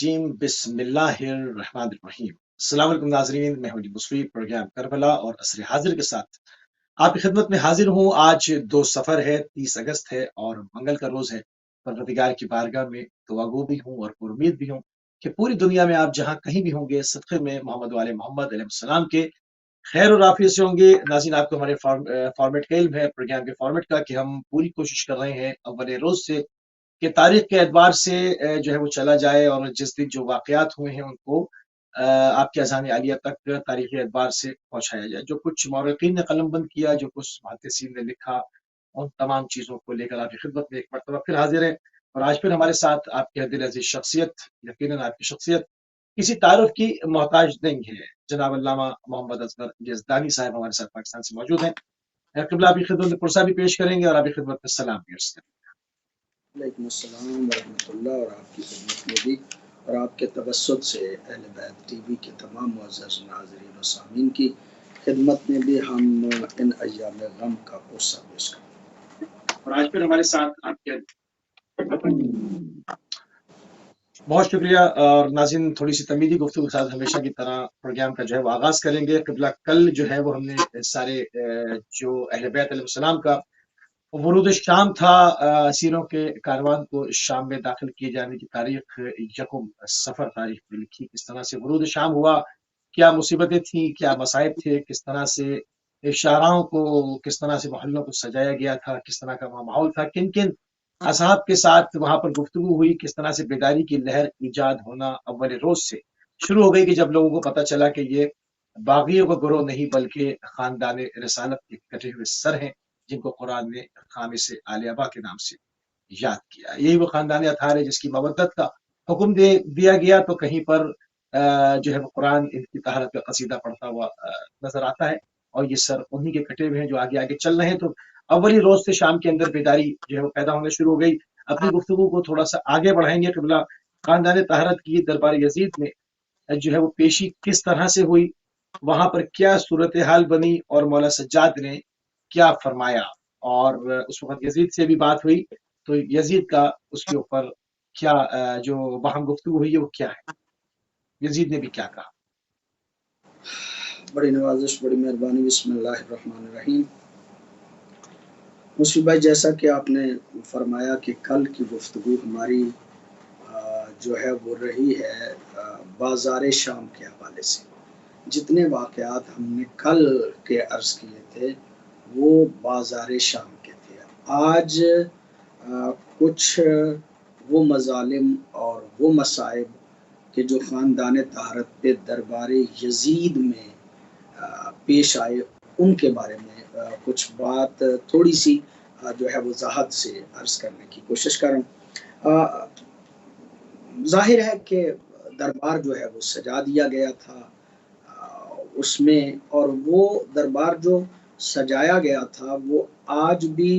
Gym बिस्मिल्लाहिर्रहमानिर्रहीम। अस्सलाम वालेकुम नाज़रीन, मैं हूं मुस्फी प्रोग्राम करबला और असर हाजिर के साथ आपकी खिदमत में हाजिर हूं। आज 2 सफ़र है, 30 अगस्त है और मंगल का रोज़ है। परवरदिगार की बारगाह में दुआगो भी हूँ और उम्मीद भी हूँ कि पूरी दुनिया में आप जहाँ कहीं भी होंगे सदक़े में मोहम्मद वाले मोहम्मद अलैहिस्सलाम के खैर और आफियत से होंगे। नाज़रीन, आपको हमारे फॉर्मेट का इल्म है, प्रोग्राम के फॉर्मेट का, कि हम पूरी कोशिश कर रहे हैं अव्वल रोज़ से कि तारीख के एतबार से जो है वो चला जाए और जिस दिन जो वाक़यात हुए हैं उनको आपके अज़ान आलिया तक तारीख़ी एतबार से पहुँचाया जाए। जो कुछ मौरख़ीन ने कलमबंद किया, जो कुछ मुहद्दिसीन ने लिखा, उन तमाम चीज़ों को लेकर आपकी खिदमत में एक मरतबा फिर हाज़िर हैं। और आज फिर हमारे साथ आपके दिल अज़ीज़ शख्सियत, यकीनन आपकी शख्सियत किसी तारुफ़ की मोहताज नहीं है। जनाब अल्लामा मोहम्मद असगर यज़दानी साहब हमारे साथ पाकिस्तान से मौजूद हैं। क़िबला आपकी खिदमत में पुरसा भी पेश करेंगे और आपकी खिदमत में सलाम भी अर्ज़ करेंगे। वालेकुम अस्सलाम वरहमतुल्लाह और आपकी खिदमत में भी और आपके तवस्सुत से अहले बैत टीवी के तमाम मुअज़्ज़ज़ नाज़रीन और सामीन की खिदमत में भी हम इन अय्याम गम का पुरसा पेश करते और आज फिर हमारे साथ आपके बहुत शुक्रिया। और नाज़रीन, थोड़ी-सी तमीदी गुफ्तगू के साथ हमेशा की तरह प्रोग्राम का जो है वो आगाज़ करेंगे। क़िबला कल जो है वो हमने सारे जो अहले बैत अलैहिस्सलाम का वुरूद शाम था, असीरों के कारवान को शाम में दाखिल किए जाने की तारीख यकम सफ़र तारीख में लिखी। किस तरह से वुरूद शाम हुआ, क्या मुसीबतें थीं, क्या मसाइब थे, किस तरह से शाहराहों को, किस तरह से मोहल्लों को सजाया गया था, किस तरह का वहाँ माहौल था, किन-किन असहाब के साथ वहाँ पर गुफ्तगू हुई, किस तरह से बेदारी की लहर ईजाद होना अव्वल रोज़ से शुरू हो गई कि जब लोगों को पता चला कि ये बागियों का गिरोह नहीं बल्कि ख़ानदान-ए रिसालत के कटे हुए सर हैं, जिनको कुरान ने ख़ामिस आले अबा के नाम से याद किया। यही वो ख़ानदान अतहार है जिसकी मवद्दत का हुक्म दे दिया गया, तो कहीं पर जो है वो कुरान इनकी तहारत का क़सीदा पढ़ता हुआ नज़र आता है। और ये सर उन्हीं के कटे हुए हैं जो आगे-आगे चल रहे हैं। तो अव्वल ही रोज़ से शाम के अंदर बेदारी जो है वो पैदा होना शुरू हो गई। अपनी गुफ्तगू को थोड़ा-सा आगे बढ़ाएँगे। क़िबला ख़ानदान तहारत की दरबार यज़ीद में जो है वो पेशी किस तरह से हुई, वहाँ पर क्या सूरत-ए-हाल बनी और मौला सज्जाद ने क्या फरमाया, और उस वक़्त यज़ीद से भी बात हुई, तो यज़ीद का उसके ऊपर क्या जो वहाँ गुफ्तगू हुई है वो क्या है? यज़ीद ने भी क्या कहा? हैं। बड़ी नवाज़िश, बड़ी मेहरबानी। बिस्मिल्लाहिर्रहमानिर्रहीम। मुस्फी भाई, जैसा कि आपने फरमाया कि कल की गुफ्तगू हमारी जो है वो रही है बाज़ार शाम के हवाले से। जितने वाक़यात हमने कल के अर्ज़ किए थे वो बाज़ार शाम के थे। आज कुछ वो मज़ालिम और वो मसाइब कि जो ख़ानदान तहारत पे दरबार यज़ीद में पेश आए, उनके बारे में कुछ बात थोड़ी-सी जो है वज़ाहत से अर्ज़ करने की कोशिश करूँ। ज़ाहिर है कि दरबार जो है वो सजा दिया गया था उसमें, और वो दरबार जो सजाया गया था वो आज भी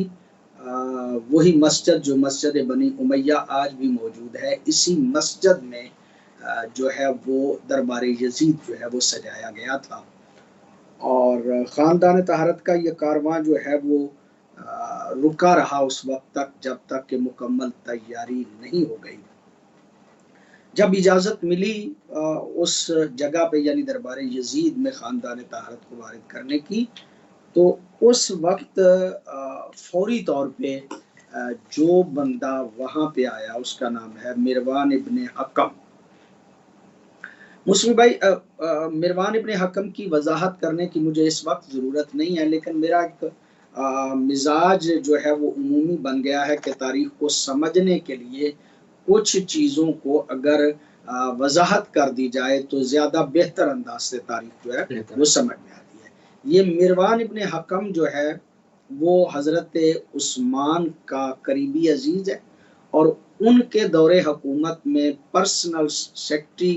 वही मस्जिद जो मस्जिद बनी उमैया आज भी मौजूद है। इसी मस्जिद में जो है वो दरबार यज़ीद जो है वो सजाया गया था। और ख़ानदान तहारत का ये कारवां जो है वो रुका रहा उस वक़्त तक जब तक कि मुकम्मल तैयारी नहीं हो गई। जब इजाज़त मिली उस जगह पे यानी दरबार यज़ीद में ख़ानदान तहारत को वारिद करने की, तो उस वक़्त फ़ौरी तौर पे जो बंदा वहाँ पे आया उसका नाम है मिरवान इब्न हकम। मुस्लिम भाई, मिरवान इब्न हकम की वज़ाहत करने की मुझे इस वक़्त ज़रूरत नहीं है, लेकिन मेरा एक मिज़ाज जो है वो उमूमी बन गया है कि तारीख़ को समझने के लिए कुछ चीज़ों को अगर वज़ाहत कर दी जाए तो ज़्यादा बेहतर अंदाज़ से तारीख़ जो है वो समझ में आती है। ये मिरवान इब्न हकम जो है वो हज़रत उस्मान का करीबी अज़ीज़ है और उनके दौरे हुकूमत में पर्सनल सेक्रेटरी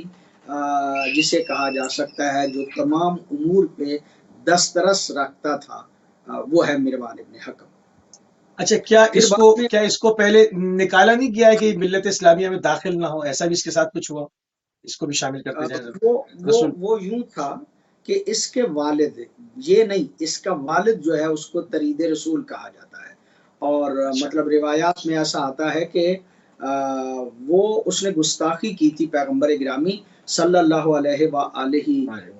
जिसे कहा जा सकता है, जो तमाम उमूर पे दस्तरस रखता था, वो है मिरवान इब्न हकम। अच्छा, क्या फिर बाद में इसको पहले निकाला नहीं गया है कि मिल्लत इस्लामिया में दाखिल ना हो? ऐसा भी इसके साथ कुछ हुआ? इसको भी शामिल करते जाएँ वो वो रसूल। वो यूँ था कि इसके वालिद, ये नहीं, इसका वालिद जो है उसको तरीद रसूल कहा जाता है। और अच्छा। मतलब रिवायात में ऐसा आता है कि वो उसने गुस्ताखी की थी पैगंबर गिरामी सल्लल्लाहु अलैहि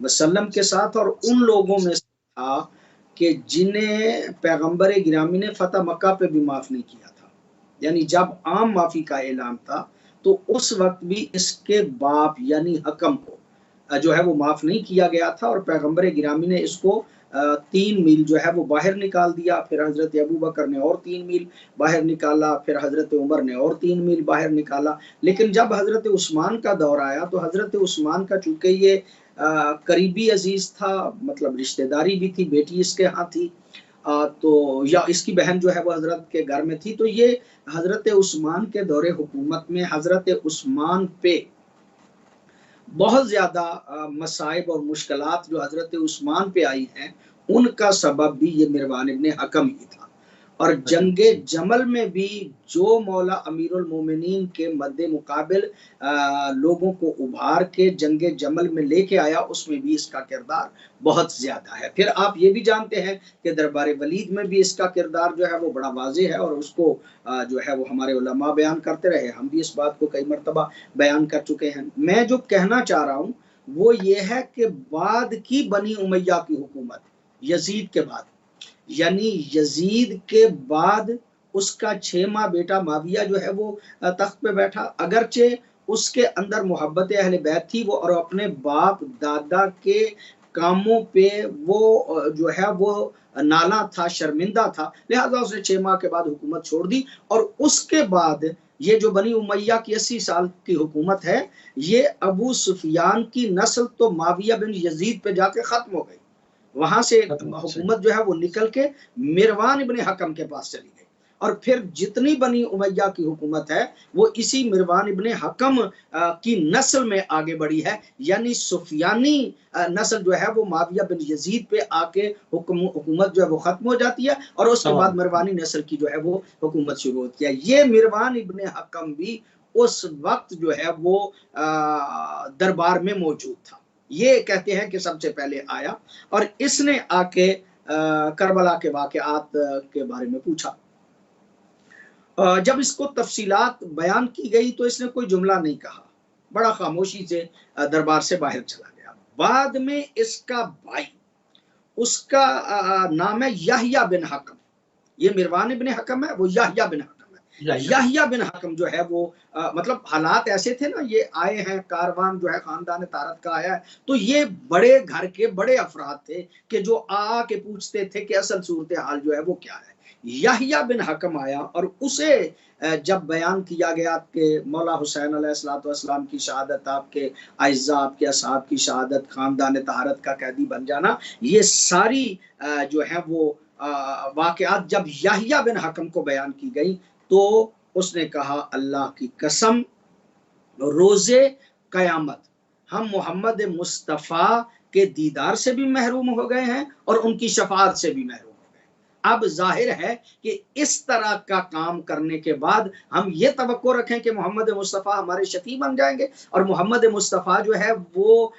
वसल्लम के साथ, और उन लोगों में से था कि जिन्हें पैगंबर गिरामी ने फतह मक्का पे भी माफ नहीं किया था। यानी जब आम माफी का ऐलान था तो उस वक्त भी इसके बाप यानी हकम को जो है वो माफ नहीं किया गया था, और पैगंबर गिरामी ने इसको 3 मील जो है वो बाहर निकाल दिया। फिर हजरत अबू बकर ने और 3 मील बाहर निकाला, फिर हजरत उमर ने और 3 मील बाहर निकाला। लेकिन जब हजरत उस्मान का दौर आया तो हजरत उस्मान का चूंकि ये करीबी अजीज था, मतलब रिश्तेदारी भी थी, बेटी इसके यहाँ थी, तो या इसकी बहन जो है वो हजरत के घर में थी, तो ये हजरत उस्मान के दौरे हुकूमत में हजरत उस्मान पे बहुत ज्यादा मसाइब और मुश्किलात जो हजरत उस्मान पे आई हैं, उनका सबब भी ये मिरवान इब्ने हकम ही था। और जंगे जमल में भी जो मौला अमीरुल मोमिनीन के मद्दे मुकाबिल लोगों को उभार के जंगे जमल में लेके आया, उसमें भी इसका किरदार बहुत ज्यादा है। फिर आप ये भी जानते हैं कि दरबार वलीद में भी इसका किरदार जो है वो बड़ा वाज़ेह है, और उसको जो है वो हमारे उलमा बयान करते रहे, हम भी इस बात को कई मरतबा बयान कर चुके हैं। मैं जो कहना चाह रहा हूँ वो ये है कि बाद की बनी उमैया की हुकूमत, यजीद के बाद, यानी यजीद के बाद उसका 6 माह बेटा माविया जो है वो तख्त पे बैठा। अगरचे उसके अंदर मोहब्बत अहले बैत थी, वो और अपने बाप दादा के कामों पे वो जो है वो नाला था, शर्मिंदा था, लिहाजा उसने 6 माह के बाद हुकूमत छोड़ दी। और उसके बाद ये जो बनी उमैया की 80 साल की हुकूमत है, ये अबू सुफियान की नस्ल तो माविया बिन यजीद पे जाके खत्म हो गई। वहां से हुकूमत जो है वो निकल के मिरवान इब्ने हकम के पास चली गई, और फिर जितनी बनी उमैया की हुकूमत है वो इसी मिरवान इब्ने हकम की नस्ल में आगे बढ़ी है। यानी सुफियानी नस्ल जो है वो माविया बिन यजीद पे आके हुकूमत जो है वो खत्म हो जाती है, और उसके बाद मिरवानी नस्ल की जो है वो हुकूमत शुरू होती है। ये मिरवान इब्ने हकम भी उस वक्त जो है वो दरबार में मौजूद था। ये कहते हैं कि सबसे पहले आया, और इसने आके करबला के वाक़यात के बारे में पूछा। जब इसको तफसीलात बयान की गई तो इसने कोई जुमला नहीं कहा, बड़ा खामोशी से दरबार से बाहर चला गया। बाद में इसका भाई, उसका नाम है याह्या बिन हकम, ये मिरवान इब्ने हकम है, वो याह्या बिन हकम है। याह्या बिन हकम जो है वो मतलब हालात ऐसे थे ना, ये आए हैं, कारवान जो है खानदान तारत का आया है, तो ये बड़े घर के बड़े अफराद थे कि जो आके पूछते थे कि असल सूरत हाल जो है वो क्या है। याह्या बिन हकम आया और उसे जब बयान किया गया कि मौला हुसैन अलैहिस्सलाम की शहादत, आपके आइज़ा, आपके असहाब की शहादत, खानदान तारत का कैदी बन जाना, ये सारी जो है वो वाक़यात जब याह्या बिन हकम को बयान की गई तो उसने कहा, अल्लाह की कसम, रोज़े क़यामत हम मोहम्मद मुस्तफ़ा के दीदार से भी महरूम हो गए हैं और उनकी शफ़ाअत से भी महरूम हो गए। अब ज़ाहिर है कि इस तरह का काम करने के बाद हम ये तवक्को रखें कि मोहम्मद मुस्तफ़ा हमारे शफ़ी बन जाएंगे और मोहम्मद मुस्तफ़ा जो है वो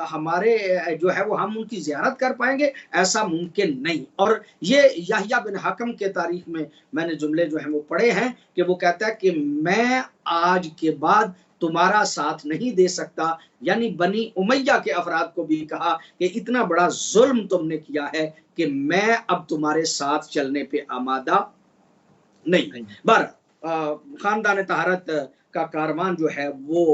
हमारे जो है वो हम उनकी ज़ियारत कर पाएंगे, ऐसा मुमकिन नहीं। और ये याह्या बिन हकम के तारीख में मैंने जुमले जो हैं वो पढ़े हैं कि वो कहता है कि मैं आज के बाद तुम्हारा साथ नहीं दे सकता। यानी बनी उमैया के अफराद को भी कहा कि इतना बड़ा जुल्म तुमने किया है कि मैं अब तुम्हारे साथ चलने पे आमादा नहीं। खानदान तहारत का कारवान जो है वो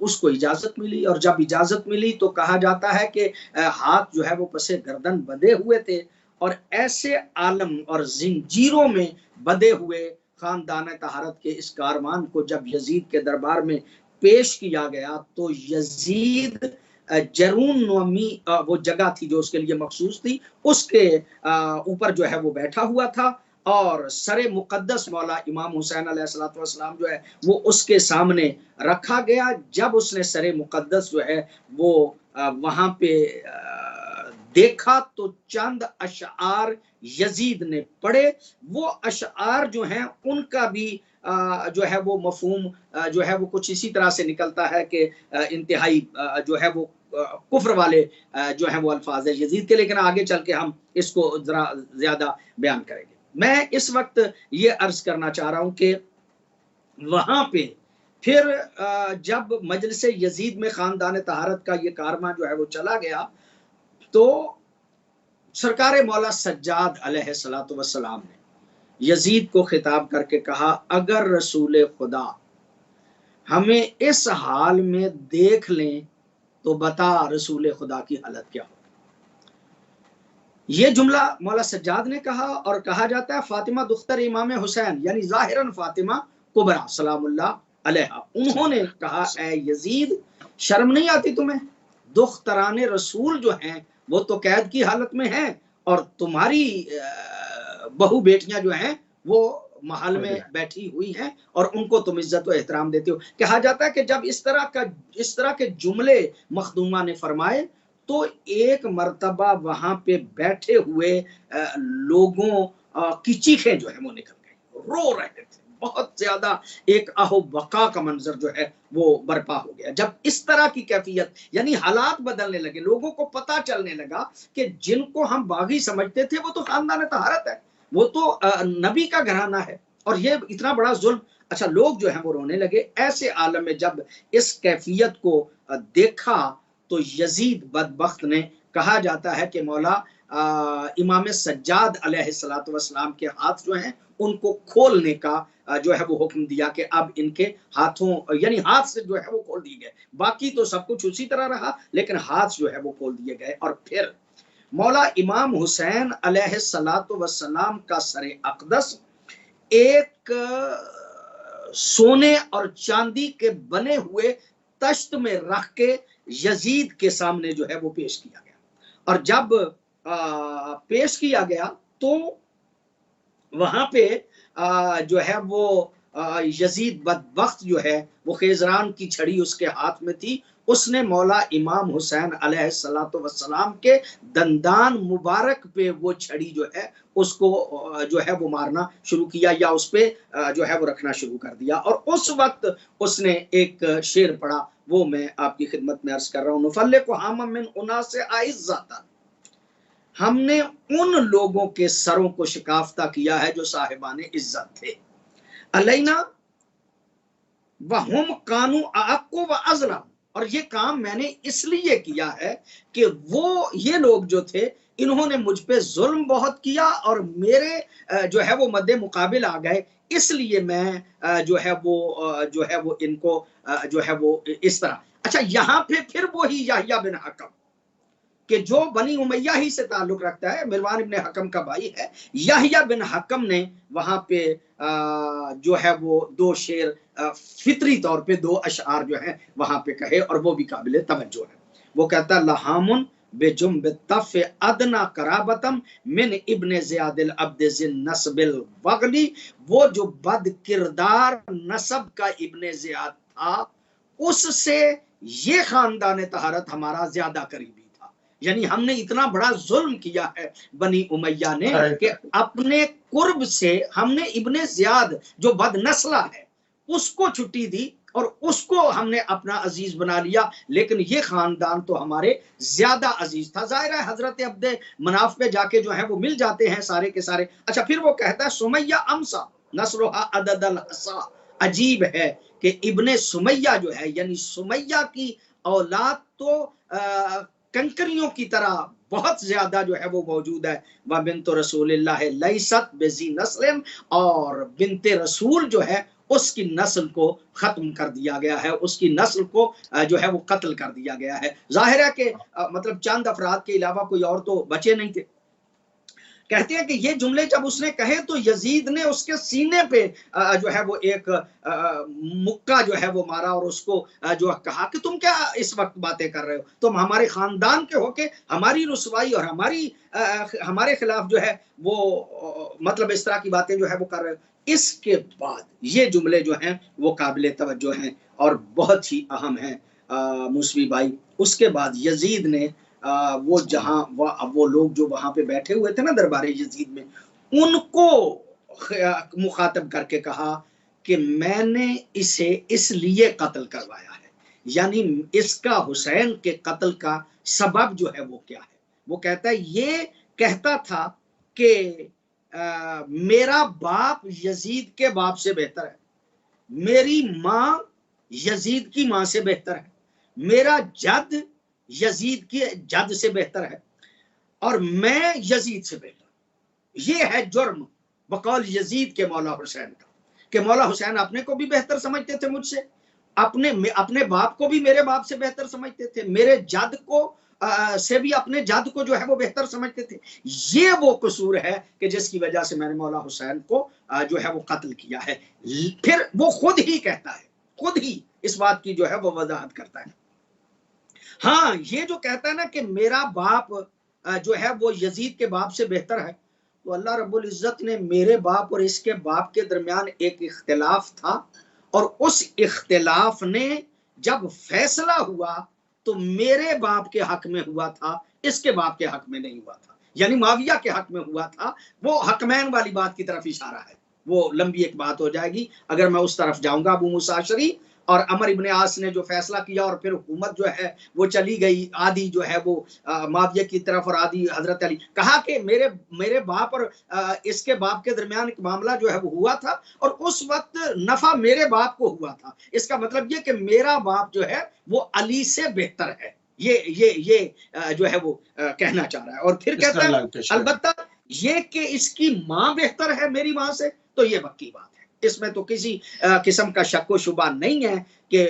उसको इजाजत मिली, और जब इजाजत मिली तो कहा जाता है कि हाथ जो है वो पसे गर्दन बंधे हुए थे, और ऐसे आलम और जिंजीरों में बंधे हुए खानदान तहारत के इस कारवान को जब यजीद के दरबार में पेश किया गया तो यजीद जरून नोमी वो जगह थी जो उसके लिए मखसूस थी, उसके ऊपर जो है वो बैठा हुआ था, और सरे मुकद्दस मौला इमाम हुसैन अलैहिस्सलाम जो है वो उसके सामने रखा गया। जब उसने सरे मुकद्दस जो है वो वहां पे देखा तो चंद अशआर यजीद ने पढ़े। वो अशआर जो हैं उनका भी जो है वो मफहूम जो है वो कुछ इसी तरह से निकलता है कि इंतहाई जो है वो कुफ्र वाले जो है वो अल्फाज है यजीद के, लेकिन आगे चल के हम इसको जरा ज्यादा बयान करेंगे। मैं इस वक्त ये अर्ज करना चाह रहा हूं कि वहां पे फिर जब मजलिस यजीद में खानदान तहारत का ये कारवां जो है वो चला गया, तो सरकार मौला सज्जाद अलैहिस्सलातु वस्सलाम ने यजीद को खिताब करके कहा, अगर रसूल खुदा हमें इस हाल में देख लें तो बता रसूल खुदा की हालत क्या हो। ये जुमला मौला सज्जाद ने कहा, और कहा जाता है फातिमा दुख्तर इमाम हुसैन यानी जाहिरन फातिमा कुबरा सलामुल्लाह अलैहा, उन्होंने कहा, ए यजीद शर्म नहीं आती तुम्हें? दुख्तराने रसूल जो हैं वो तो कैद की हालत में हैं, और तुम्हारी बहू बेटियां जो हैं वो महल में बैठी हुई हैं और उनको तुम इज्जत व एहतराम देते हो। कहा जाता है कि जब इस तरह के जुमले मखदूमा ने फरमाए, तो एक मर्तबा वहां पे बैठे हुए लोगों की चीखें जो है वो निकल गई, रो रहे थे बहुत ज्यादा, एक आहो बका का मंजर जो है वो बर्पा हो गया। जब इस तरह की कैफियत यानी हालात बदलने लगे, लोगों को पता चलने लगा कि जिनको हम बागी समझते थे वो तो खानदान तहारत है, वो तो नबी का घराना है, और ये इतना बड़ा जुल्म। अच्छा, लोग जो है वो रोने लगे। ऐसे आलम में जब इस कैफियत को देखा, तो यजीद बदबख्त ने, कहा जाता है कि मौला इमाम सज्जाद अलैहिस्सलातु वस्सलाम के हाथ जो हैं उनको खोलने का जो है वो हुक्म दिया कि अब इनके हाथों यानी हाथ से जो है वो खोल दिए गए। बाकी तो सब कुछ उसी तरह रहा, लेकिन हाथ जो है वो खोल दिए गए। और फिर मौला इमाम हुसैन अलैहिस्सलातु वस्सलाम का सरे अक़दस एक सोने और चांदी के बने हुए तश्त में रख के यजीद के सामने जो है वो पेश किया गया। और जब पेश किया गया तो वहां पे जो है वो यजीद बदबख्त जो है वो खेजरान की छड़ी उसके हाथ में थी। उसने मौला इमाम हुसैन अलैहिस्सलातु वस्सलाम के दंदान मुबारक पे वो छड़ी जो है उसको जो है वो मारना शुरू किया, या उस पे जो है वो रखना शुरू कर दिया। और उस वक्त उसने एक शेर पढ़ा, वो मैं आपकी खिदमत में अर्ज कर रहा हूँ। नुफल्ले को हाम मिन उना से आइज़्ज़ता, हमने उन लोगों के सरों को शिकाफ्ता किया है जो साहिबान इज्जत थे। अलैना वहुम कानू आक्को व अज़लम, और ये काम मैंने इसलिए किया है कि वो ये लोग जो थे इन्होंने मुझ पे जुल्म बहुत किया और मेरे जो है वो मद्दे मुकाबिल आ गए, इसलिए मैं जो है वो इनको जो है वो इस तरह। अच्छा, यहाँ पे फिर वही याह्या बिन हकम कि जो बनी उमैया ही से ताल्लुक रखता है, मिरवान इब्न हकम का भाई है, याह्या बिन हकम ने वहां पे जो है वो दो शेर फितरी तौर पे दो अशआर जो है वहां पे कहे, और वो भी काबिल तवज्जो है। वो कहता, लहामुन बेजुम बेतफ अदना कराबतम मिन इब्न ज़ियादिल अब्द जिन नस्बिल वगली, वो जो बद किरदार नसब का इब्न ज़ियाद था उससे ये खानदान तहारत हमारा ज्यादा करीबी था। यानी हमने इतना बड़ा जुल्म किया है बनी उमैया ने कि अपने कुर्ब से हमने इब्ने ज़ियाद जो बदनस्ला है उसको छुट्टी दी और उसको हमने अपना अजीज बना लिया, लेकिन ये खानदान तो हमारे ज्यादा अजीज था। जाहिर है हजरत अब्दे मनाफ पे जाके जो है वो मिल जाते हैं सारे के सारे। अच्छा, फिर वो कहता है, सुमैया अमसा नस्रुहा अददल हसा, अजीब है कि इब्ने सुमैया जो है यानी सुमैया की औलाद तो कंकरियों की तरह बहुत ज्यादा जो है वो मौजूद है। व बिन्त रसूलिल्लाह लैसत बेज़ी नस्लिन, और बिन्ते रसूल जो है उसकी नस्ल को खत्म कर दिया गया है, उसकी नस्ल को जो है वो कत्ल कर दिया गया है। जाहिर है कि मतलब चंद अफराद के अलावा कोई और तो बचे नहीं थे। कहते हैं कि ये जुमले जब उसने कहे तो यजीद ने उसके सीने पे जो है वो एक मुक्का जो है वो मारा और उसको जो कहा कि तुम क्या इस वक्त बातें कर रहे हो, तुम हमारे खानदान के होके हमारी रुसवाई और हमारे खिलाफ जो है वो मतलब इस तरह की बातें जो है वो कर रहे हो। इसके बाद ये जुमले जो हैं वो काबिल तवज्जो हैं और बहुत ही अहम हैं मूसवी भाई। उसके बाद यजीद ने वो जहां वो लोग जो वहां पे बैठे हुए थे ना दरबार यजीद में, उनको मुखातब करके कहा कि मैंने इसे इसलिए कत्ल करवाया है, यानी इसका हुसैन के कत्ल का सबब जो है वो क्या है। वो कहता है, ये कहता था कि मेरा बाप यजीद के बाप से बेहतर है, मेरी माँ यजीद की माँ से बेहतर है, मेरा जद यजीद की जद से बेहतर है, और मैं यजीद से बेहतर। ये है जुर्म बकौल यजीद के मौला हुसैन का, कि मौला हुसैन अपने को भी बेहतर समझते थे मुझसे, अपने बाप को भी मेरे बाप से बेहतर समझते थे, मेरे जद को से भी अपने जद को जो है वो बेहतर समझते थे। ये वो कसूर है कि जिसकी वजह से मैंने मौला हुसैन को जो है वो कत्ल किया है। फिर वो खुद ही कहता है, खुद ही इस बात की जो है वो वजाहत करता है। हाँ, ये जो कहता है ना कि मेरा बाप जो है वो यजीद के बाप से बेहतर है, तो अल्लाह रब्बुल इज्जत ने मेरे बाप और इसके बाप के दरमियान एक इख्तिलाफ था, और उस इख्तिलाफ ने जब फैसला हुआ तो मेरे बाप के हक में हुआ था, इसके बाप के हक में नहीं हुआ था, यानी माविया के हक में हुआ था। वो हकमैन वाली बात की तरफ इशारा है, वो लंबी एक बात हो जाएगी अगर मैं उस तरफ जाऊंगा। अबू मूसा अशरी और अमर इब्ने आस ने जो फैसला किया, और फिर हुकूमत जो है वो चली गई, आधी जो है वो माविया की तरफ और आधी हजरत अली। कहा कि मेरे बाप और इसके बाप के दरमियान एक मामला जो है वो हुआ था, और उस वक्त नफा मेरे बाप को हुआ था। इसका मतलब ये कि मेरा बाप जो है वो अली से बेहतर है। ये जो है वो कहना चाह रहा है। और फिर कहता है अलबत्ता ये कि इसकी माँ बेहतर है मेरी माँ से, तो ये पक्की बात है, इसमें तो किसी किस्म का शक व शुबा नहीं है कि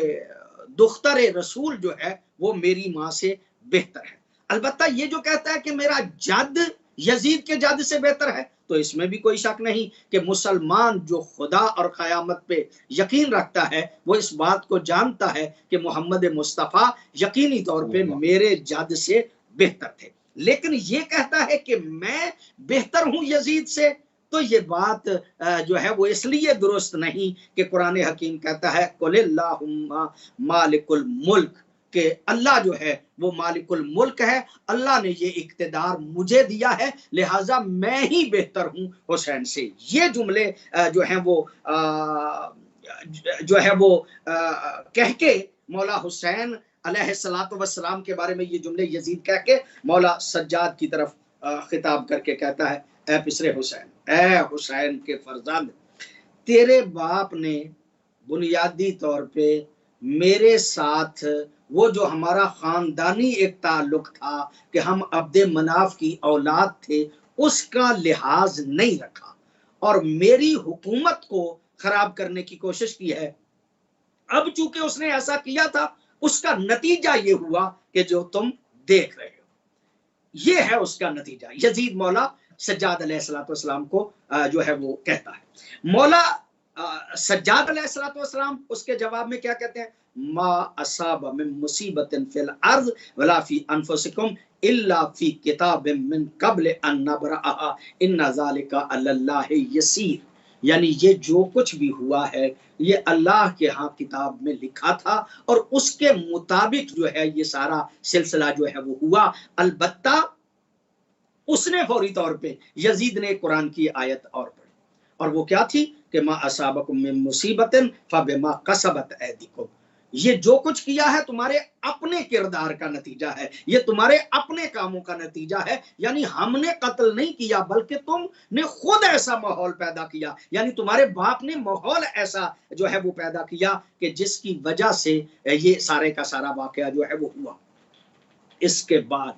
दुख्तर रसूल जो है वो मेरी माँ से बेहतर है। अलबत्ता ये जो कहता है कि मेरा जद यजीद के जद से बेहतर है, तो इसमें भी कोई शक नहीं कि मुसलमान जो खुदा और क़यामत पे यकीन रखता है वो इस बात को जानता है कि मोहम्मद मुस्तफ़ा यकीनी तौर पे मेरे जद से बेहतर थे। लेकिन ये कहता है कि मैं बेहतर हूं यजीद से, तो ये बात जो है वो इसलिए दुरुस्त नहीं कि कुरान हकीम कहता है कुलिल्लाहुम्मा मालिकुल मुल्क, कि अल्लाह जो है वो मालिकुल मुल्क है, अल्लाह ने ये इख्तिदार मुझे दिया है, लिहाजा मैं ही बेहतर हूं हुसैन से। ये जुमले जो है वो कह के मौला हुसैन अलैहिस्सलातु वस्सलाम के बारे में ये जुमले यजीद कह के मौला सज्जाद की तरफ खिताब करके कहता है, ए पिसरे हुसैन, ए हुसैन के फरजंद, तेरे बाप ने बुनियादी तौर पे मेरे साथ वो जो हमारा खानदानी एक ताल्लुक था कि हम अब्दे मनाफ की औलाद थे, उसका लिहाज नहीं रखा और मेरी हुकूमत को खराब करने की कोशिश की है। अब चूंकि उसने ऐसा किया था, उसका नतीजा ये हुआ कि जो तुम देख रहे हो, ये है उसका नतीजा। यजीद मौला सज्जाद अलैहिस्सलाम को जो है वो कहता है। मौला सज्जाद अलैहिस्सलाम उसके जवाब में क्या कहते हैं, मा असाब मिन मुसीबतिन फिल अर्ज़ वला फी अनफुसिकुम इल्ला फी किताबिन मिन क़ब्ल अन नबरअहा इन्ना ज़ालिका अलल्लाहि यसीर। यानी ये जो कुछ भी हुआ है ये अल्लाह के यहाँ किताब में लिखा था, और उसके मुताबिक जो है ये सारा सिलसिला जो है वो हुआ। अलबत्ता उसने फौरी तौर पे यजीद ने कुरान की आयत और पढ़ी, और वो क्या थी कि मा असाबकुम मिन मुसीबतिन फबिमा कसबत ऐदिकुम, ये जो कुछ किया है तुम्हारे अपने किरदार का नतीजा है, ये तुम्हारे अपने कामों का नतीजा है। यानी हमने कत्ल नहीं किया, बल्कि तुमने खुद ऐसा माहौल पैदा किया, यानी तुम्हारे बाप ने माहौल ऐसा जो है वो पैदा किया कि जिसकी वजह से ये सारे का सारा वाकया जो है वो हुआ। इसके बाद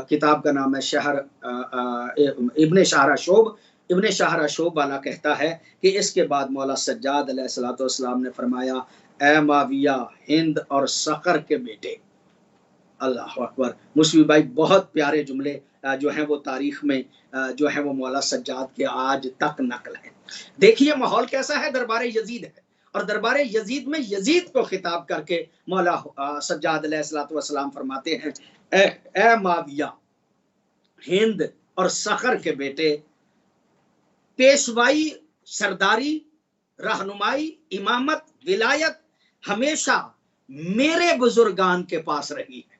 किताब का नाम है शहर इब्ने शाहराशोब। इब्ने शाहराशोब वाला कहता है कि इसके बाद मौला सज्जाद अलैहिस्सलाम ने फरमाया, ए माविया, हिंद और सकर के बेटे। अल्लाह अकबर। मुस्लिम भाई, बहुत प्यारे जुमले जो हैं वो तारीख में जो है वो मौला सज्जाद के आज तक नकल है। देखिए माहौल कैसा है, दरबार यजीद है, और दरबार यजीद में यजीद को खिताब करके मौला सज्जाद अलैहिस्सलाम फरमाते हैं, ए माविया, हिंद और सखर के बेटे, पेशवाई, सरदारी, रहनुमाई, इमामत, विलायत हमेशा मेरे बुजुर्गान के पास रही है,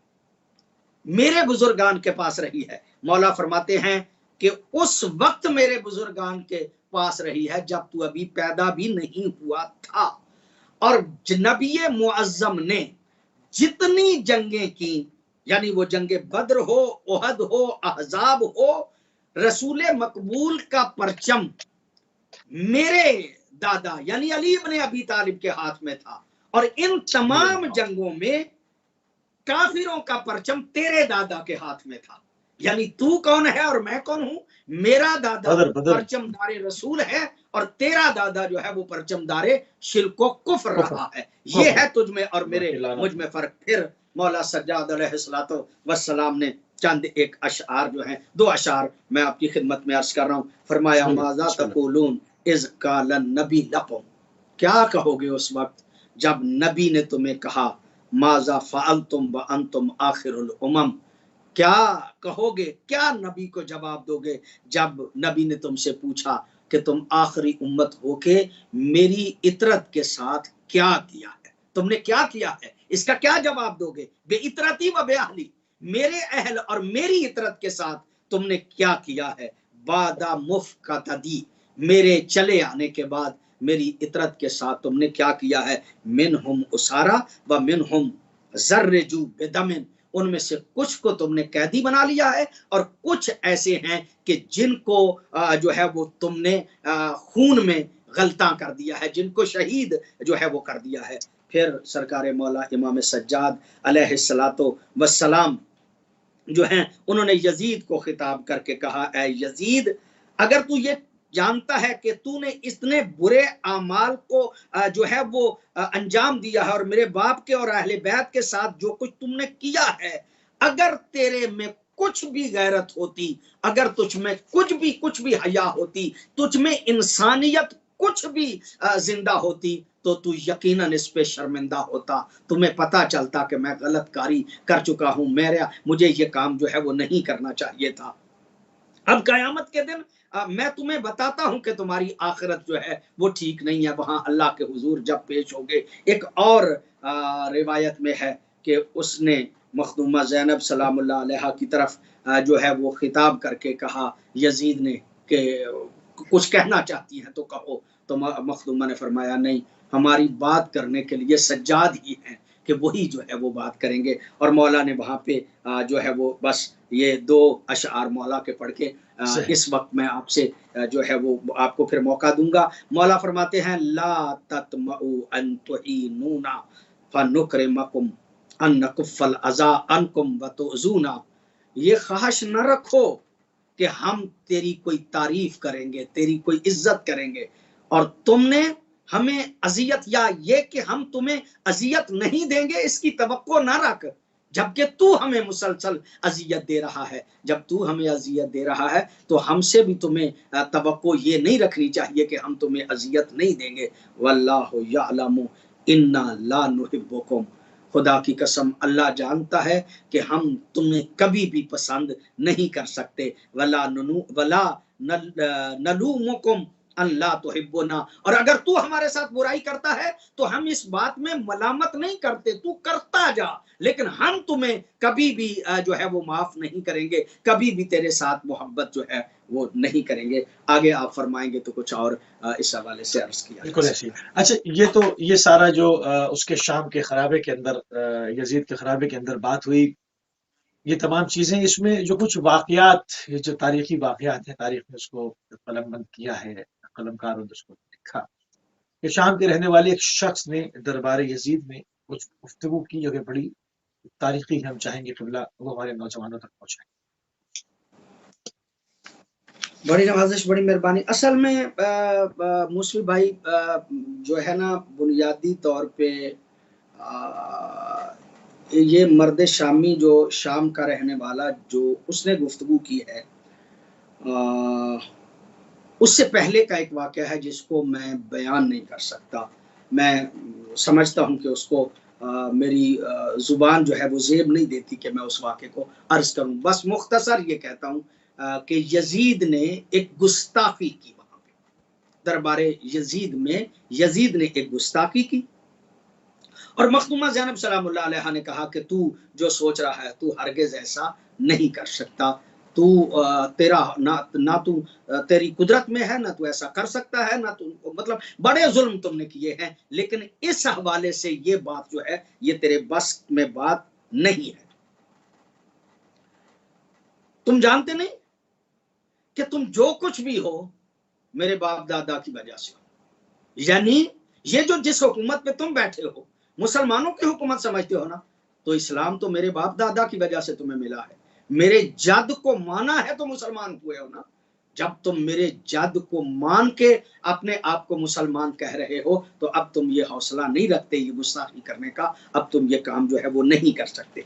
मेरे बुजुर्गान के पास रही है। मौला फरमाते हैं कि उस वक्त मेरे बुजुर्गान के पास रही है जब तू अभी पैदा भी नहीं हुआ था, और नबी मुअज्जम ने जितनी जंगें की, यानी वो जंगे बद्र हो, ओहद हो, अहजाब हो, रसूल मकबूल का परचम मेरे दादा यानी अली इब्ने अबी तालिब के हाथ में था, और इन तमाम जंगों में काफिरों का परचम तेरे दादा के हाथ में था। यानी तू कौन है और मैं कौन हूं? मेरा दादा परचमदारे रसूल है और तेरा दादा जो है वो परचमदारे शिल्को कुफ्र रहा है। ये है तुझ में और मेरे मुझ में फर्क। फिर मौला सज्जाद अलैहिस्सलातो वस्सलाम ने चंद एक अशआर जो हैं, 2 अशआर मैं आपकी खिदमत में अर्ज कर रहा हूं। फरमाया माजा तक़ूलून इज़ क़ाल नबी लकुम, क्या कहोगे उस वक्त जब नबी ने तुम्हें कहा माजा फ़अलतुम व अंतुम आखिरुल उमम, क्या कहोगे, क्या नबी को जवाब दोगे जब नबी ने तुमसे पूछा कि तुम आखिरी उम्मत होके मेरी इतरत के साथ क्या किया है, तुमने क्या किया है, इसका क्या जवाब दोगे? बे इतरती व बेअहली, मेरे अहल और मेरी इतरत के साथ तुमने क्या किया है? बादा मुफ़क़दी, मेरे चले आने के बाद मेरी इतरत के साथ तुमने क्या किया है? मिनहुम उसारा व मिनहुम ज़र्रजू बिदमिन, उनमें से कुछ को तुमने कैदी बना लिया है और कुछ ऐसे हैं कि जिनको जो है वो तुमने खून में गलता कर दिया है, जिनको शहीद जो है वो कर दिया है। फिर सरकार मौला इमाम सज्जाद अलैहिस्सलातो वस्सलाम जो हैं उन्होंने यजीद को खिताब करके कहा, ऐ यजीद, अगर तू ये जानता है कि तूने इतने बुरे आमाल को जो है वो अंजाम दिया है और मेरे बाप के और अहले बैत के साथ जो कुछ तुमने किया है, अगर तेरे में कुछ भी गैरत होती, अगर तुझ में कुछ भी हया होती, तुझ में इंसानियत कुछ भी जिंदा होती, तो तू यकीनन इस पे शर्मिंदा होता। तुम्हें पता चलता कि मैं गलतकारी कर चुका हूं, मुझे ये काम जो है वो नहीं करना चाहिए था। अब कयामत के दिन मैं तुम्हें बताता हूं कि तुम्हारी आखिरत जो है वो ठीक नहीं है। वहां अल्लाह के हुजूर जब पेश होगे, एक और रिवायत में है कि उसने मखदूमा ज़ैनब सलामुल्लाह अलैहा की तरफ जो है वो खिताब करके कहा यजीद ने कि कुछ कहना चाहती हैं तो कहो। तो मखदूमा ने फरमाया नहीं, हमारी बात करने के लिए सज्जाद ही हैं कि वही जो है वो बात करेंगे। और मौला ने वहाँ पे जो है वो बस ये 2 अशआर मौला के पढ़ के इस वक्त मैं आपसे जो है वो आपको फिर मौका दूंगा। मौला फरमाते हैं ला ततमउ अन तुईनूना फनुकरिमकुम अन नकुफ़ल अज़ा अनकुम व तुज़ूना, ये ख्वाहिश न रखो कि हम तेरी कोई तारीफ करेंगे, तेरी कोई इज्जत करेंगे और तुमने हमें अजियत, या ये कि हम तुम्हें अजियत नहीं देंगे इसकी तवक्को ना रख, जबकि तू हमें मुसलसल अजियत दे रहा है। जब तू हमें अजियत दे रहा है तो हमसे भी तुम्हें तवक्को ये नहीं रखनी चाहिए कि हम तुम्हें अजियत नहीं देंगे। वल्लाहु यअलमु इन्ना ला नुहिब्बुकुम, खुदा की कसम अल्लाह जानता है कि हम तुम्हें कभी भी पसंद नहीं कर सकते। वला नलूमुकुम अल्लाह तुहिब्बुना, और अगर तू हमारे साथ बुराई करता है तो हम इस बात में मलामत नहीं करते, तू करता जा, लेकिन हम तुम्हें कभी भी जो है वो माफ नहीं करेंगे, कभी भी तेरे साथ मोहब्बत जो है वो नहीं करेंगे। आगे आप फरमाएंगे तो कुछ और इस हवाले से अर्ज किया। बिल्कुल ऐसी। अच्छा, ये सारा जो उसके शाम के खराबे के अंदर यजीद के खराबे के अंदर बात हुई, ये तमाम चीजें, इसमें जो कुछ वाकयात, ये जो तारीखी वाकयात है, तारीख में उसको कलमबंद किया है, कलमकार ने उसको लिखा कि शाम के रहने वाले एक शख्स ने दरबार यजीद में कुछ गुफ्तगू की जो कि बड़ी तारीखी, हम चाहेंगे किबला वो हमारे नौजवानों तक पहुंचाएं। बड़ी नवाजिश, बड़ी मेहरबानी। असल में मूसवी भाई जो है ना, बुनियादी तौर पे ये मर्द शामी जो शाम का रहने वाला जो उसने गुफ्तगू की है, उससे पहले का एक वाक़या है जिसको मैं बयान नहीं कर सकता। मैं समझता हूँ कि उसको मेरी ज़ुबान जो है वो ज़ेब नहीं देती कि मैं उस वाक़े को अर्ज़ करूँ। बस मुख्तसर ये कहता हूँ कि यजीद ने एक गुस्ताखी की वहाँ पे, दरबारे यजीद में यजीद ने एक गुस्ताखी की और मखदूमा ज़ैनब सलामुल्लाह अलैहा ने कहा कि तू जो सोच रहा है तू हरगिज़ ऐसा नहीं कर सकता, तू तेरा ना तू तेरी कुदरत में है, ना तू ऐसा कर सकता है, ना तू, मतलब बड़े जुल्म तुमने किए हैं, लेकिन इस हवाले से ये बात जो है ये तेरे बस में बात नहीं है। तुम जानते नहीं कि तुम जो कुछ भी हो मेरे बाप दादा की वजह से हो, यानी ये जो जिस हुकूमत पे तुम बैठे हो मुसलमानों की हुकूमत समझते हो ना, तो इस्लाम तो मेरे बाप दादा की वजह से तुम्हें मिला है, मेरे जद को माना है तो मुसलमान हुए हो ना। जब तुम मेरे जद को मान के अपने आप को मुसलमान कह रहे हो, तो अब तुम ये हौसला नहीं रखते ये गुस्ताखी करने का, अब तुम ये काम जो है वो नहीं कर सकते।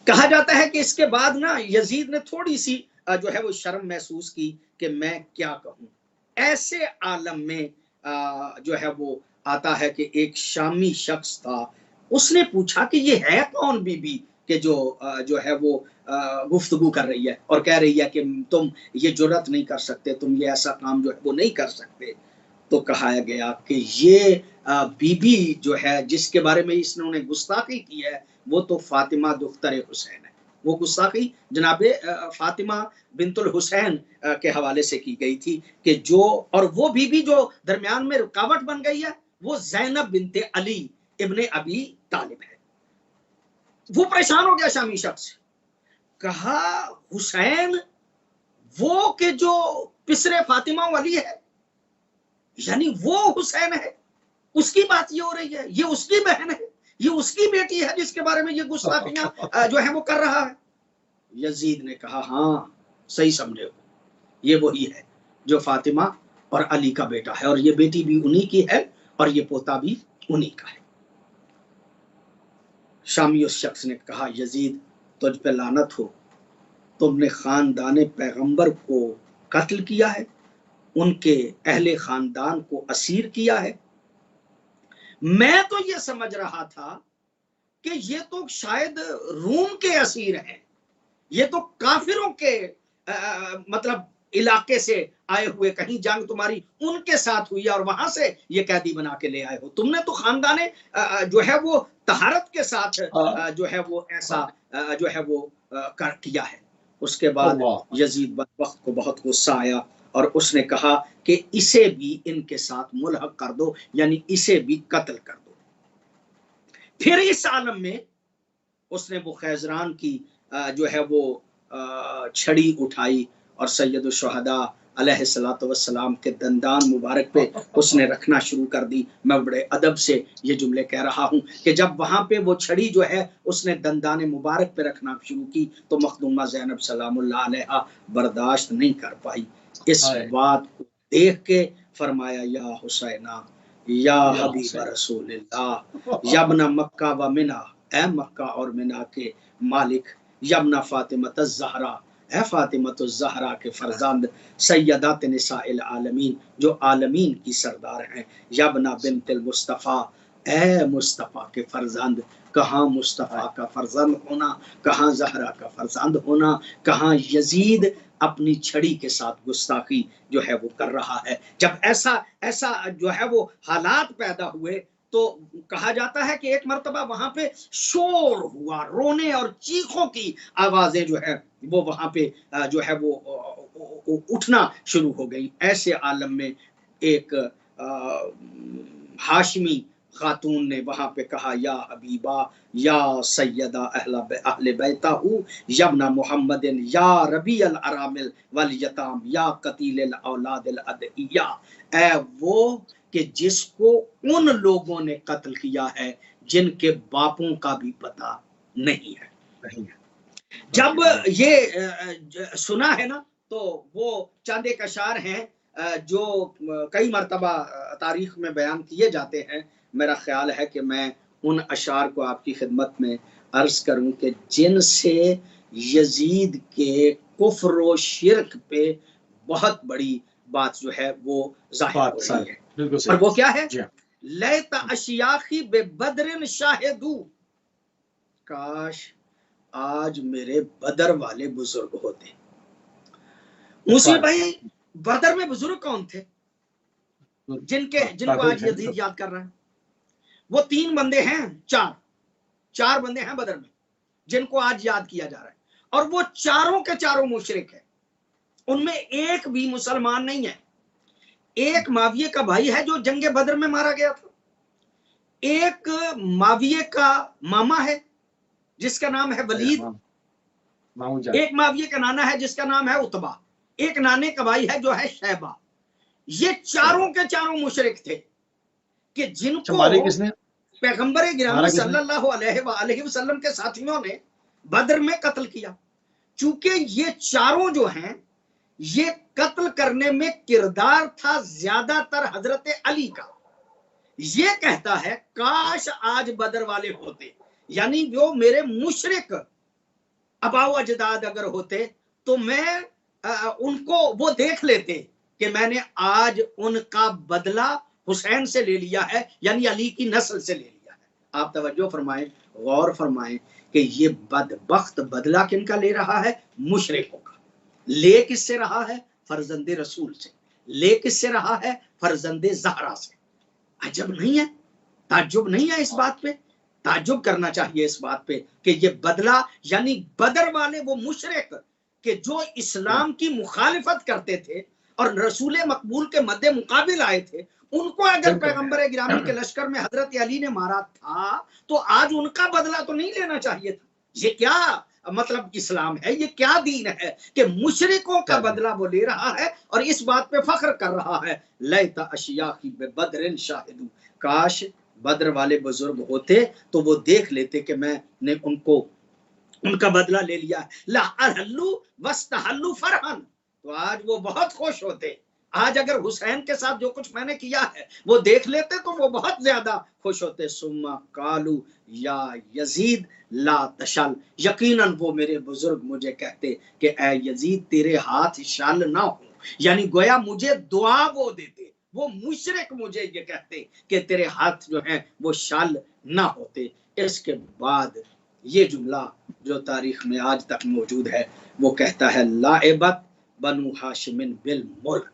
कहा जाता है कि इसके बाद ना यजीद ने थोड़ी सी जो है वो शर्म महसूस की कि मैं क्या कहूं। ऐसे आलम में जो है वो आता है कि एक शामी शख्स था, उसने पूछा कि ये है कौन बीबी के जो है वो गुफ्तगू कर रही है और कह रही है कि तुम ये जुर्रत नहीं कर सकते, तुम ये ऐसा काम जो है वो नहीं कर सकते। तो कहा गया कि ये बीबी जो है जिसके बारे में इसने गुस्ताखी की है, वो तो फातिमा दुख्तर हुसैन है। वो गुस्ताखी जनाबे फातिमा बिनतुल हुसैन के हवाले से की गई थी कि जो, और वो बीबी जो दरमियान में रुकावट बन गई है, वो ज़ैनब बिनते अली इब्ने अबी तालिब है। वो परेशान हो गया शामी शख्स, कहा हुसैन वो के जो पिसरे फातिमा वाली है, यानी वो हुसैन है, उसकी बात ये हो रही है, ये उसकी बहन है, ये उसकी बेटी है जिसके बारे में ये गुस्ताखियां जो है वो कर रहा है। यजीद ने कहा हाँ सही समझे हो, ये वही है जो फातिमा और अली का बेटा है, और ये बेटी भी उन्हीं की है और ये पोता भी उन्हीं का है। शामी उस शख्स ने कहा यजीद तुझ पे लानत हो, तुमने खानदान पैगंबर को कत्ल किया है, उनके अहले खानदान को असीर किया है। मैं तो ये समझ रहा था कि ये तो शायद रूम के असीर हैं, ये तो काफिरों के मतलब इलाके से आए हुए, कहीं जंग तुम्हारी उनके साथ हुई और वहां से ये कैदी बना के ले आए हो। तुमने तो खानदाने जो है वो तहारत के साथ जो है वो ऐसा जो है वो कर किया है। उसके बाद यजीद बदबख्त को बहुत गुस्सा आया और उसने कहा कि इसे भी इनके साथ मुल्हक कर दो, यानी इसे भी कत्ल कर दो। फिर इस आलम में उसने वो खैजरान की जो है वो छड़ी उठाई और सैयद शुहदा अलैहिस्सलातु वस्सलाम के दंदान मुबारक पे उसने रखना शुरू कर दी। मैं बड़े अदब से ये जुमले कह रहा हूँ कि जब वहां पे वो छड़ी जो है उसने दंदान मुबारक पे रखना शुरू की, तो मखदूमा ज़ैनब सलामुल्लाह अलैहा बर्दाश्त नहीं कर पाई। इस बात को देख के फरमाया या हुसैना या हबीब रसूलिल्लाह यबना मक्का व मिना, ए मक्का और मिना के मालिक, यबना फातिमा ज़हरा, ए फातिमा ज़हरा के फरजंद, सैयदात निसाइल आलमीन, जो आलमीन की सरदार हैं, यबना बिनतिल मुस्तफ़ा, ए मुस्तफ़ा के फरजंद। कहाँ मुस्तफ़ा का फरजंद होना, कहाँ ज़हरा का फरजंद होना, कहाँ यजीद अपनी छड़ी के साथ गुस्ताखी जो है वो कर रहा है। जब ऐसा ऐसा जो है वो हालात पैदा हुए, तो कहा जाता है कि एक मर्तबा वहां पे शोर हुआ, रोने और चीखों की आवाजें जो है वो वहां पे जो है वो उठना शुरू हो गई। ऐसे आलम में एक हाशमी खातून ने वहां पे कहा या हबीबा या सैयदा अहले बैताहू यबना मुहम्मदिन या रबी अल अरामिल वल यताम या कतील औलाद अल अदइया, ए वो कि जिसको उन लोगों ने कत्ल किया है जिनके बापों का भी पता नहीं है। जब ये सुना है ना, तो वो चंद एक अशार हैं जो कई मरतबा तारीख में बयान किए जाते हैं। मेरा ख्याल है कि मैं उन अशार को आपकी खिदमत में अर्ज करूं कि जिनसे यजीद के कुफ्र व शिर्क पे बहुत बड़ी बात जो है वो जाहिर हो रही है। और वो क्या है? लैता अशियाखी बेबदरिन शाहिदू, काश आज मेरे बदर वाले बुजुर्ग होते। मुसी भाई, बदर में बुजुर्ग कौन थे जिनको आज यजीद याद कर रहा है? वो 3 बंदे हैं, 4 बंदे हैं बदर में जिनको आज याद किया जा रहा है, और वो चारों के चारों मुशरिक है। उनमें एक भी मुसलमान नहीं है। एक माविये का भाई है जो जंगे बदर में मारा गया था, एक माविये का मामा है जिसका नाम है वलीद, एक माविये का नाना है जिसका नाम है उतबा, एक नाने का भाई है जो है शैबा, ये चारों के चारों मुशरिक थे कि अच्छा, जिनको मारे किसने? पैगंबर गिरामी मारा किसने? सल्लल्लाहु अलैहि वसल्लम के साथियों ने बदर में कत्ल किया। चूंकि ये चारों जो हैं, ये कत्ल करने में किरदार था ज्यादातर हजरत अली का। ये कहता है काश आज बदर वाले होते, यानी जो मेरे मुशरिक अबाउ अजदाद अगर होते तो मैं उनको वो देख लेते कि मैंने आज उनका बदला हुसैन से ले लिया है, यानी अली की नस्ल से ले लिया है। आप तवज्जो फरमाएं, गौर फरमाएं कि ये बदबख्त बदला किनका ले रहा है? मुशरिकों का। ले किससे रहा है? फरजंदे रसूल से। ले किससे रहा है? फरजंदे जहरा से। अजब नहीं है? ताज्जुब नहीं है इस बात पे? ताज्जुब करना चाहिए इस बात पे कि ये बदला, यानी बदर वाले वो मुशरिक कि जो इस्लाम की मुखालिफत करते थे और रसूल मकबूल के मद्दे मुकाबिल आए थे, उनको अगर पैगंबर गिरामी के लश्कर में हजरत अली ने मारा था तो आज उनका बदला तो नहीं लेना चाहिए था। ये क्या मतलब इस्लाम है? ये क्या दीन है कि मुशरिकों का बदला वो ले रहा है और इस बात पे फख्र कर रहा है, लैता अशियाखी बदरिन शाहिदू, काश बद्र वाले बुजुर्ग होते तो वो देख लेते कि मैंने उनको उनका बदला ले लिया है। लहल्लू वस्तहल्लू फरहन, तो आज वो बहुत खुश होते। आज अगर हुसैन के साथ जो कुछ मैंने किया है वो देख लेते तो वो बहुत ज्यादा खुश होते। सुम्मा कालू या यजीद ला तशल, यकीनन वो मेरे बुजुर्ग मुझे कहते कि ए यजीद तेरे हाथ शाल ना हो, यानी गोया मुझे दुआ वो देते। वो मुशरिक मुझे ये कहते कि तेरे हाथ जो हैं वो शाल ना होते। इसके बाद ये जुमला जो तारीख में आज तक मौजूद है वो कहता है लाइबत बनु हाशिमिन बिल मुल्क,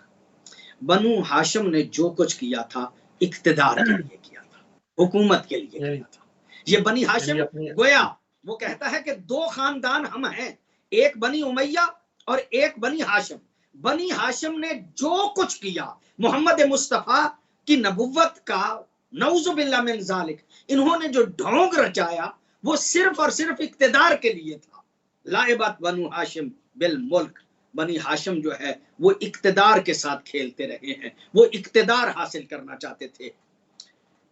बनु हाशिम ने जो कुछ किया था इक्तिदार के लिए किया था, हुकूमत के लिए किया था। ये बनी हाशिम गोया वो कहता है कि दो खानदान हम हैं, एक बनी उमैया और एक बनी हाशिम। बनी हाशिम ने जो कुछ किया मोहम्मद मुस्तफा की नबुव्वत का, नऊज़ु बिल्लाह मिन ज़ालिक, इन्होंने जो ढोंग रचाया वो सिर्फ और सिर्फ इक्तिदार के लिए था। लाइबत बनु हाशिम बिल मुल्क, बनी हाशिम जो है वो इक्तिदार के साथ खेलते रहे हैं, वो इक्तिदार हासिल करना चाहते थे।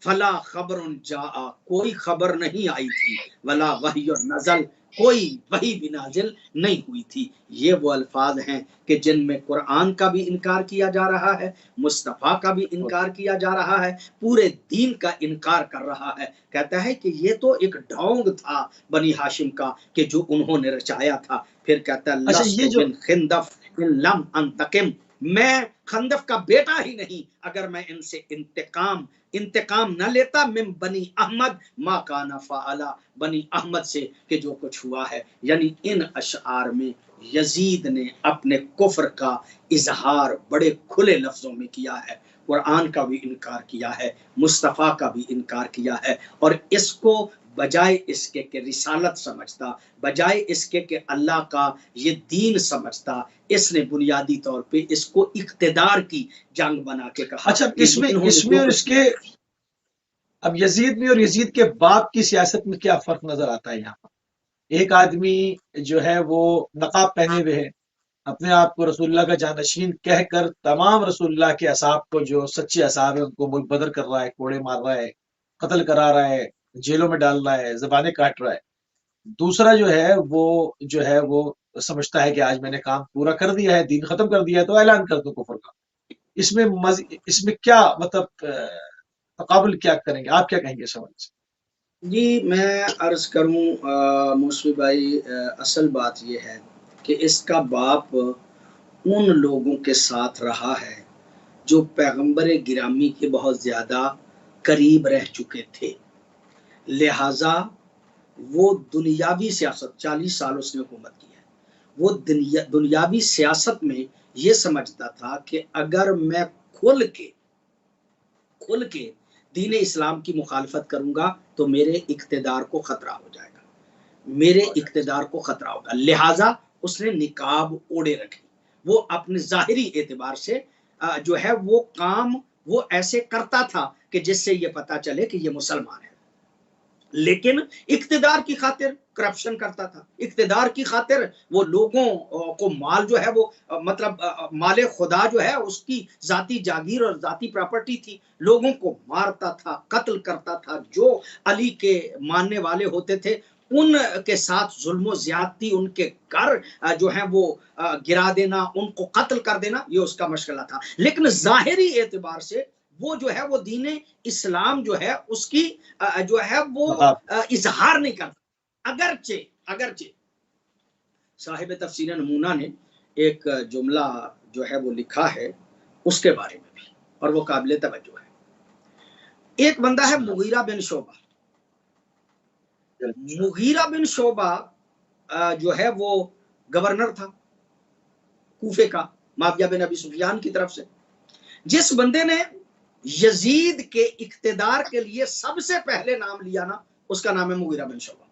फला खबरुन जाआ, कोई खबर नहीं आई थी, वला वही नजल, कोई वही भी नाजिल नहीं हुई थी। ये वो अल्फाज हैं कि जिनमें कुरान का भी इनकार किया जा रहा है, मुस्तफ़ा का भी इनकार किया जा रहा है, पूरे दीन का इनकार कर रहा है। कहता है कि ये तो एक ढोंग था बनी हाशिम का कि जो उन्होंने रचाया था। फिर कहता है लस्तु बिन खिंदफ इन लम अंतकिम, मैं खंदफ का बेटा ही नहीं अगर मैं इनसे इंतकाम न लेता। मिन बनी अहमद मा काना फ़अला, बनी अहमद से कि जो कुछ हुआ है। यानी इन अशआर में यजीद ने अपने कुफ्र का इजहार बड़े खुले लफ्जों में किया है, कुरान का भी इनकार किया है, मुस्तफ़ा का भी इनकार किया है, और इसको बजाय इसके कि रिसालत समझता, बजाय इसके कि अल्लाह का ये दीन समझता, इसने बुनियादी तौर पे इसको इख्तिदार की जंग बना के कहा। अच्छा, इसमें और इसके अब यजीद में और यजीद के बाप की सियासत में क्या फर्क नजर आता है? यहाँ पर एक आदमी जो है वो नकाब पहने हुए है, अपने आप को रसूलुल्लाह का जानशीन कहकर तमाम रसूलुल्लाह के असाब को, जो सच्चे असाब है, उनको मुल्क बदर कर रहा है, कोड़े मार रहा है, कत्ल करा रहा है, जेलों में डाल रहा है, जबानें काट रहा है। दूसरा जो है वो समझता है कि आज मैंने काम पूरा कर दिया है, दीन खत्म कर दिया है, तो ऐलान कर दूं कुफर का। इसमें क्या मतलब तकाबुल क्या करेंगे? आप क्या कहेंगे सवाल से? जी, मैं अर्ज करूं मौसवी भाई, असल बात यह है कि इसका बाप उन लोगों के साथ रहा है जो पैगंबर गिरामी के बहुत ज़्यादा करीब रह चुके थे, लिहाजा वो दुनियावी सियासत 40 साल उसने हुकूमत की है। वो दुनियावी सियासत में ये समझता था कि अगर मैं खुल के दीन इस्लाम की मुखालफत करूंगा तो मेरे इक्तिदार को खतरा हो जाएगा, मेरे इक्तिदार को खतरा होगा। लिहाजा उसने निकाब ओढ़े रखे। वो अपने ज़ाहिरी एतबार से जो है वो काम वो ऐसे करता था कि जिससे ये पता चले कि ये मुसलमान है। लेकिन इक्तदार की खातिर करप्शन करता था, इक्तदार की खातिर वो लोगों को माल जो है वो मतलब माले खुदा जो है उसकी जाती जागीर और जाती प्रॉपर्टी थी, लोगों को मारता था, कत्ल करता था। जो अली के मानने वाले होते थे उनके साथ जुल्म ज्यादती, उनके घर जो है वो गिरा देना, उनको कत्ल कर देना, ये उसका मशगला था। लेकिन जाहिरी एतबार से वो जो है वो दीन इस्लाम जो है उसकी जो है वो मकाम इजहार नहीं करता। अगरचे अगरचे साहिब तफसीर नमूना ने एक जुमला जो है वो लिखा है उसके बारे में भी, और वो काबिल तवज्जो है। एक बंदा है मुगीरा बिन शोबा। मुगीरा बिन शोबा जो है वो गवर्नर था कूफे का, माविया बिन अबी सुफियान की तरफ से। जिस बंदे ने यजीद के इक्तदार के लिए सबसे पहले नाम लिया ना, उसका नाम है मुगीरा बिन शोबा।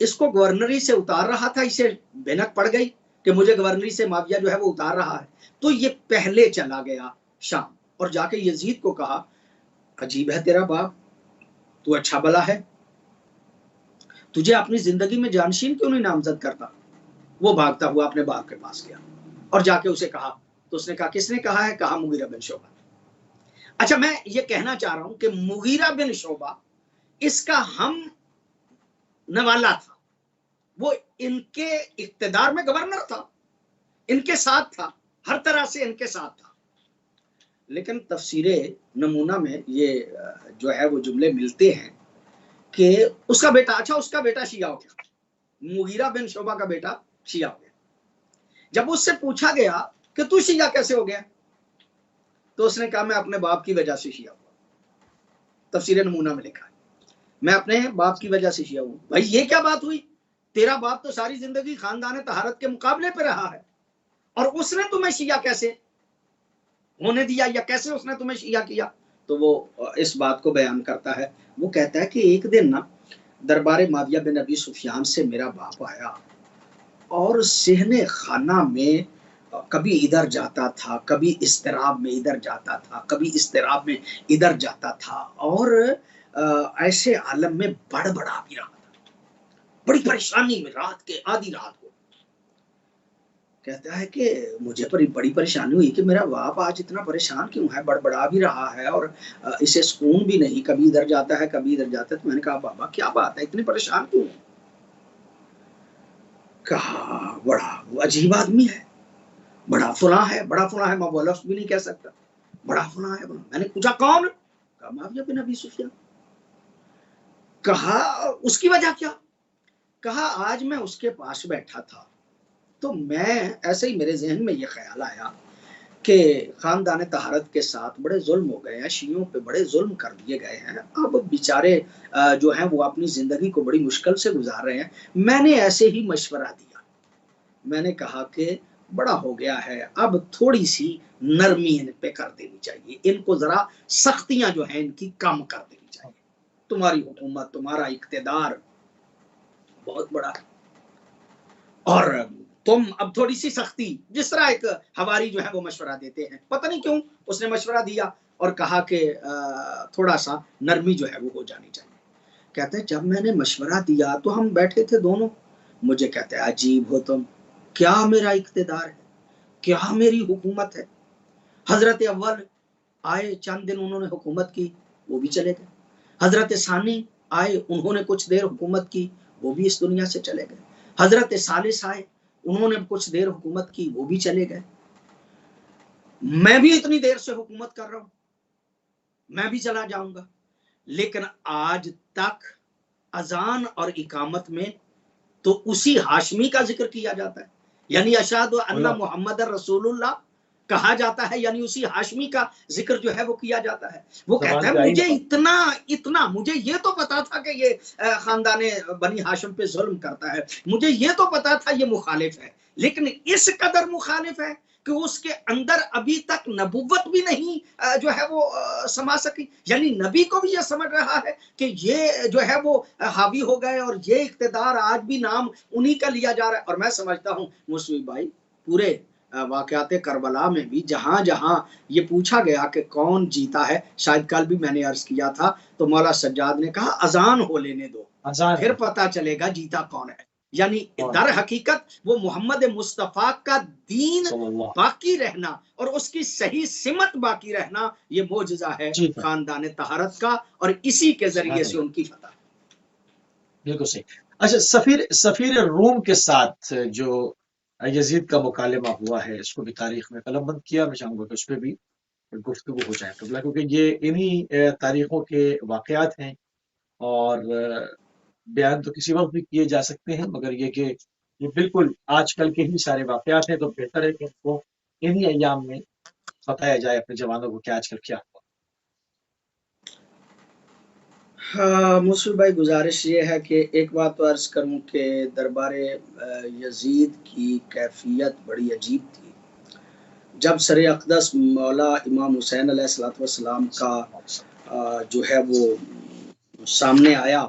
इसको गवर्नरी से उतार रहा था, इसे भनक पड़ गई कि मुझे गवर्नरी से माविया जो है वो उतार रहा है, तो ये पहले चला गया शाम और जाके यजीद को कहा, अजीब है तेरा बाप, तू अच्छा भला है, तुझे अपनी जिंदगी में जानशीन क्यों नहीं नामजद करता। वो भागता हुआ अपने बाप के पास गया और जाके उसे कहा, तो उसने कहा किसने कहा है, कहा मुगीरा बिन शोबा। अच्छा, मैं ये कहना चाह रहा हूं कि मुगीरा बिन शोबा इसका हम नवाला था, वो इनके इक्तदार में गवर्नर था, इनके साथ था, हर तरह से इनके साथ था। लेकिन तफसीरे नमूना में ये जो है वो जुमले मिलते हैं कि उसका बेटा, अच्छा उसका बेटा शिया हो गया, मुगीरा बिन शोबा का बेटा शिया हो गया। जब उससे पूछा गया कि तू शिया कैसे हो गया, तो उसने कहा मैं अपने बाप की वजह से शिया हुआ। तफसीर नमूना में लिखा है, मैं अपने बाप की वजह से शिया हूं। भाई ये क्या बात हुई, तेरा बाप तो सारी जिंदगी खानदान तहारत के मुकाबले पे रहा है और उसने तुम्हें शिया कैसे होने दिया, या कैसे उसने तुम्हें शिया किया। तो वो इस बात को बयान करता है, वो कहता है कि एक दिन ना दरबार माविया बिन अबी सुफियान से मेरा बाप आया और सहने खाना में कभी इधर जाता था, कभी इस्तिराब में इधर जाता था, कभी इस्तिराब में इधर जाता था, और ऐसे आलम में बड़बड़ा भी रहा था, बड़ी परेशानी में, रात के आधी रात को। कहता है कि मुझे बड़ी परेशानी हुई कि मेरा बाप आज इतना परेशान क्यों है, बड़बड़ा भी रहा है और इसे सुकून भी नहीं, कभी इधर जाता है कभी इधर जाता है। तो मैंने कहा बाबा क्या बात है, इतनी परेशान क्यों। कहा बड़ा अजीब आदमी है, बड़ा फुला है, बड़ा फुला है, मैं वो लफ्ज भी नहीं कह सकता, बड़ा फुला है। मैंने पूछा कौन, कहा माविया बिन अबी सुफियान। कहा उसकी वजह क्या, कहा आज मैं उसके पास बैठा था तो मैं ऐसे ही मेरे जहन में ये ख्याल आया कि खानदान तहारत के साथ बड़े जुल्म हो गए हैं, शियों पे बड़े जुल्म कर दिए गए हैं, अब बेचारे जो हैं वो अपनी जिंदगी को बड़ी मुश्किल से गुजार रहे हैं। मैंने ऐसे ही मशवरा दिया, मैंने कहा कि बड़ा हो गया है, अब थोड़ी सी नरमी इन पे कर देनी चाहिए, इनको जरा सख्तियां जो हैं इनकी कम कर देनी चाहिए, तुम्हारी हुकूमत, तुम्हारा इक्तदार बहुत बड़ा है और तुम अब थोड़ी सी सख्ती, जिस तरह एक हवारी जो है वो मशवरा देते हैं, पता नहीं क्यों उसने मशवरा दिया और कहा कि थोड़ा सा नरमी जो है वो हो जानी चाहिए। कहते हैं जब मैंने मशवरा दिया तो हम बैठे थे दोनों, मुझे कहते हैं अजीब हो तुम, क्या मेरा इक्तदार है, क्या मेरी हुकूमत है। हजरत अव्वल आए, चंद दिन उन्होंने हुकूमत की, वो भी चले गए। हजरत सानी आए, उन्होंने कुछ देर हुकूमत की, वो भी इस दुनिया से चले गए। हजरत सालिस आए, उन्होंने कुछ देर हुकूमत की, वो भी चले गए। मैं भी इतनी देर से हुकूमत कर रहा हूं, मैं भी चला जाऊंगा। लेकिन आज तक अजान और इकामत में तो उसी हाशमी का जिक्र किया जाता है, यानी अशहदु अन्ना मुहम्मद रसूलुल्लाह कहा जाता है, यानी उसी हाशमी का जिक्र जो है वो किया जाता है। वो कहता है मुझे इतना मुझे ये तो पता था कि ये खानदाने बनी हाशिम पे जुल्म करता है, मुझे ये तो पता था ये मुखालिफ है, लेकिन इस कदर मुखालिफ है कि उसके अंदर अभी तक नबुव्वत भी नहीं जो है वो समा सकी, यानी नबी को भी ये समझ रहा है कि ये जो है वो हावी हो गए और ये इक्तदार आज भी नाम उन्हीं का लिया जा रहा है। और मैं समझता हूँ मुस्लिम भाई, पूरे वाक़यात करबला में भी जहाँ-जहाँ ये पूछा गया कि कौन जीता है, शायद कल भी मैंने अर्ज़ किया था, तो मौला सज्जाद ने कहा अज़ान हो लेने दो, अज़ान फिर हो पता चलेगा जीता कौन है। यानी कौन दर है? हकीकत वो मोहम्मद मुस्तफ़ा का दीन सल्लल्लाहु बाकी रहना और उसकी सही सिमत बाकी रहना, ये मोजज़ा है जी हाँ, ख़ानदान तहारत का और इसी के ज़रिए सुभान से अल्लाह, उनकी फ़तह। बिल्कुल सही। अच्छा, सफ़ीर सफ़ीर रूम के साथ जो यज़ीद का मुकालमा हुआ है, इसको भी तारीख़ में कलमबंद किया। मैं चाहूँगा कि उसपे भी गुफ्तगू हो जाए क़िबला, क्योंकि ये इन्हीं तारीख़ों के वाक़यात हैं और बयान तो किसी वक़्त भी किए जा सकते हैं, मगर ये कि ये बिल्कुल आजकल के ही सारे वाक़यात हैं, तो बेहतर है कि इनको इन्हीं अय्याम में बताया जाए अपने जवानों को कि आजकल क्या हुआ। हाँ, मुसफ़ी भाई गुज़ारिश ये है कि एक बात तो अर्ज़ करूँ कि दरबारे यज़ीद की कैफ़ियत बड़ी अजीब थी। जब सर अक़दस मौला इमाम हुसैन अलैहिस्सलातु वस्सलाम का जो है वो सामने आया,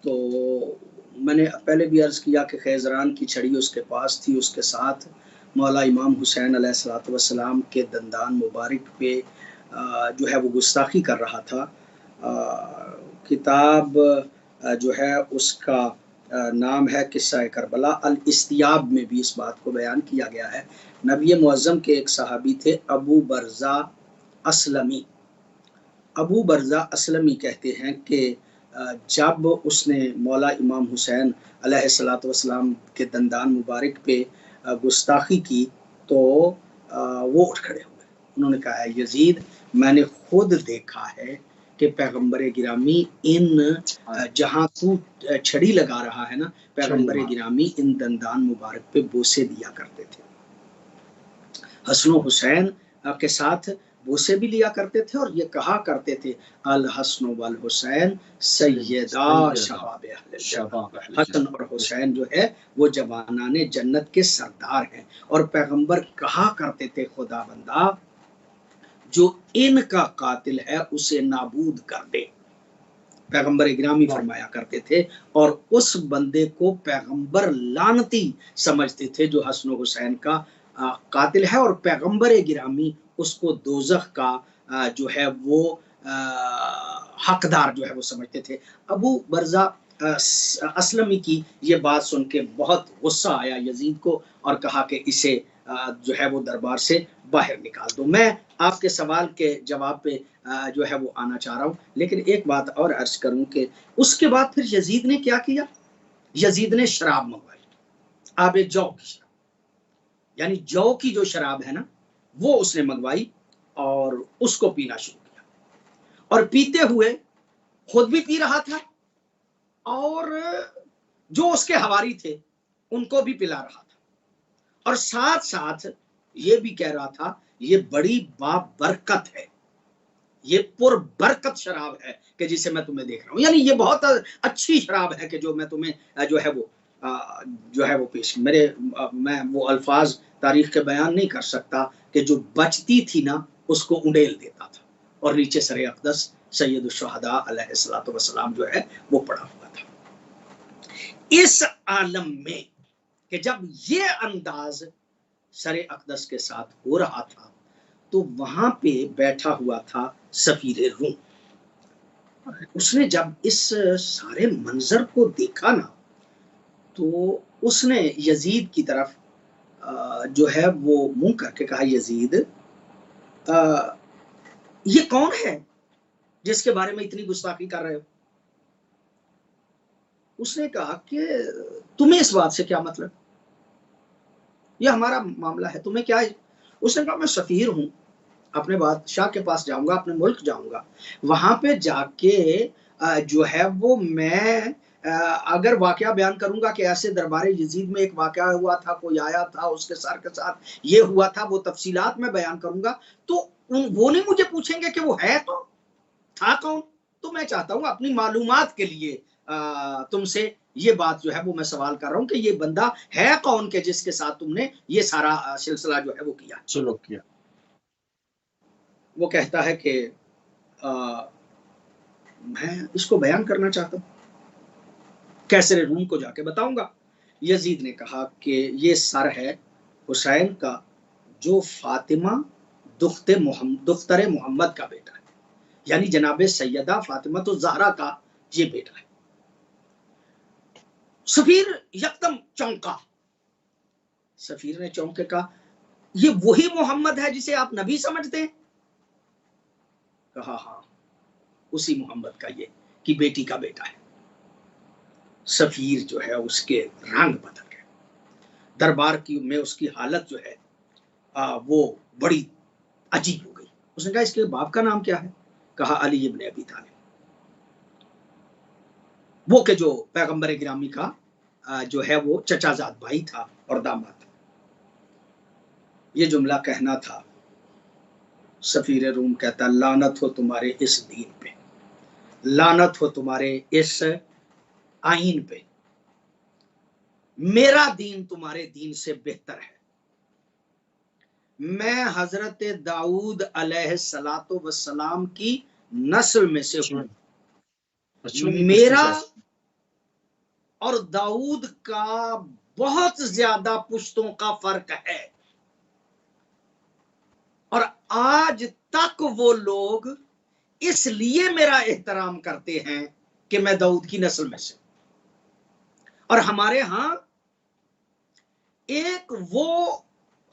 तो मैंने पहले भी अर्ज़ किया कि ख़ैज़रान की छड़ी उसके पास थी, उसके साथ मौला इमाम हुसैन अलैहिस्सलातु वस्सलाम के दंदान मुबारक पे जो है वो गुस्ताखी कर रहा था। किताब जो है उसका नाम है किस्सा करबला, अल इस्तियाब में भी इस बात को बयान किया गया है। नबी मुअज़्ज़म के एक सहाबी थे अबू बरज़ा असलमी। अबू बरज़ा असलमी कहते हैं कि जब उसने मौला इमाम हुसैन अलैहिस्सलातु वस्सलाम के दंदान मुबारक पे गुस्ताखी की, तो वो उठ खड़े हुए। उन्होंने कहा, यज़ीद, मैंने खुद देखा है कि पैगंबर गिरामी इन हाँ, जहाँ तू छड़ी लगा रहा है ना, छड़ी पैगंबर मार, गिरामी इन दंदान मुबारक पे बोसे दिया करते थे। हसन हुसैन के साथ बोसे भी लिया करते थे और ये कहा करते थे, अल हसन वल हुसैन सैयदा सैयदा शबाब अहल जन्नत। शबाब अहल हसन जन्नत। और हुसैन जो है वो जवानाने जन्नत के सरदार हैं। और पैगंबर कहा करते थे, खुदा बंदा जो इनका कातिल है उसे नाबूद कर दे। पैगंबर गिरामी फरमाया करते थे और उस बंदे को पैगंबर लानती समझते थे जो हसन हुसैन का कातिल है, और पैगंबर गिरामी उसको दोज़ख का जो है वो हकदार जो है वो समझते थे। अबू बरज़ा असलमी की ये बात सुन के बहुत गुस्सा आया यजीद को और कहा कि इसे जो है वो दरबार से बाहर निकाल दो। मैं आपके सवाल के जवाब पे जो है वो आना चाह रहा हूँ, लेकिन एक बात और अर्ज करूँ कि उसके बाद फिर यजीद ने क्या किया? यजीद ने शराब मंगवाई, आबे जौ की शराब, यानी जौ की जो शराब है ना, वो उसने मंगवाई और उसको पीना शुरू किया और पीते हुए खुद भी पी रहा था और जो उसके हवारी थे उनको भी पिला रहा था और साथ-साथ ये भी कह रहा था, ये बड़ी बाबरकत है, ये पुरबरकत शराब है कि जिसे मैं तुम्हें देख रहा हूँ। यानी ये बहुत अच्छी शराब है कि जो मैं तुम्हें जो है वो जो है वो पेश मेरे मैं वो अल्फाज तारीख के बयान नहीं कर सकता कि जो बचती थी ना उसको उंडेल देता था और नीचे सरे अक़दस सैयदुश शुहदा अलैहिस्सलातु वस्सलाम जो है वो पड़ा हुआ था। इस आलम में कि जब ये अंदाज सरे अक़दस के साथ हो रहा था, तो वहां पे बैठा हुआ था सफीर रूम। उसने जब इस सारे मंजर को देखा ना, तो उसने यजीद की तरफ जो है वो मुंह करके कहा, यजीद ये कौन है जिसके बारे में इतनी गुस्ताखी कर रहे हो? उसने कहा कि तुम्हें इस बात से क्या मतलब, ये हमारा मामला है, तुम्हें क्या है? उसने कहा, मैं सफीर हूं, अपने बादशाह के पास जाऊंगा, अपने मुल्क जाऊंगा, वहां पे जाके जो है वो मैं अगर वाकया बयान करूंगा कि ऐसे दरबारे यजीद में एक वाकया हुआ था, कोई आया था उसके सर के साथ ये हुआ था, वो तफसीलात में बयान करूंगा, तो वो नहीं मुझे पूछेंगे कि वो है कौन, था कौन। तो मैं चाहता हूं अपनी मालूमात के लिए तुमसे ये बात जो है वो मैं सवाल कर रहा हूं कि ये बंदा है कौन के जिसके साथ तुमने ये सारा सिलसिला जो है वो किया। सुलूक किया। वो कहता है कि आ, मैं इसको बयान करना चाहता हूँ, कैसरे रूम को जाके बताऊंगा। यजीद ने कहा कि ये सर है हुसैन का जो फातिमा दुख्तरे मोहम्मद का बेटा है, यानी जनाबे सैयदा फातिमा तो ज़हरा का ये बेटा है। सफीर यकदम चौंका। सफीर ने चौंक के कहा, ये वही मोहम्मद है जिसे आप नबी समझते हैं? कहा हाँ, उसी मोहम्मद का ये की बेटी का बेटा है। सफीर जो है उसके रंग बदल गए, दरबार की में उसकी हालत जो है वो बड़ी अजीब हो गई। उसने कहा, इसके बाप का नाम क्या है? कहा, अली इब्न अबी तालिब, वो के जो पैगंबर गिरामी का जो है वो चचाजाद भाई था और दामाद था। ये जुमला कहना था। सफीर रूम कहता, लानत हो तुम्हारे इस दीन पे, लानत हो तुम्हारे इस आईन पे, मेरा दीन तुम्हारे दीन से बेहतर है। मैं हजरत दाऊद अलैहिस्सलातो वस्सलाम की नस्ल में से हूं। मेरा और दाऊद का बहुत ज्यादा पुश्तों का फर्क है, और आज तक वो लोग इसलिए मेरा एहतराम करते हैं कि मैं दाऊद की नस्ल में से। और हमारे यहां एक वो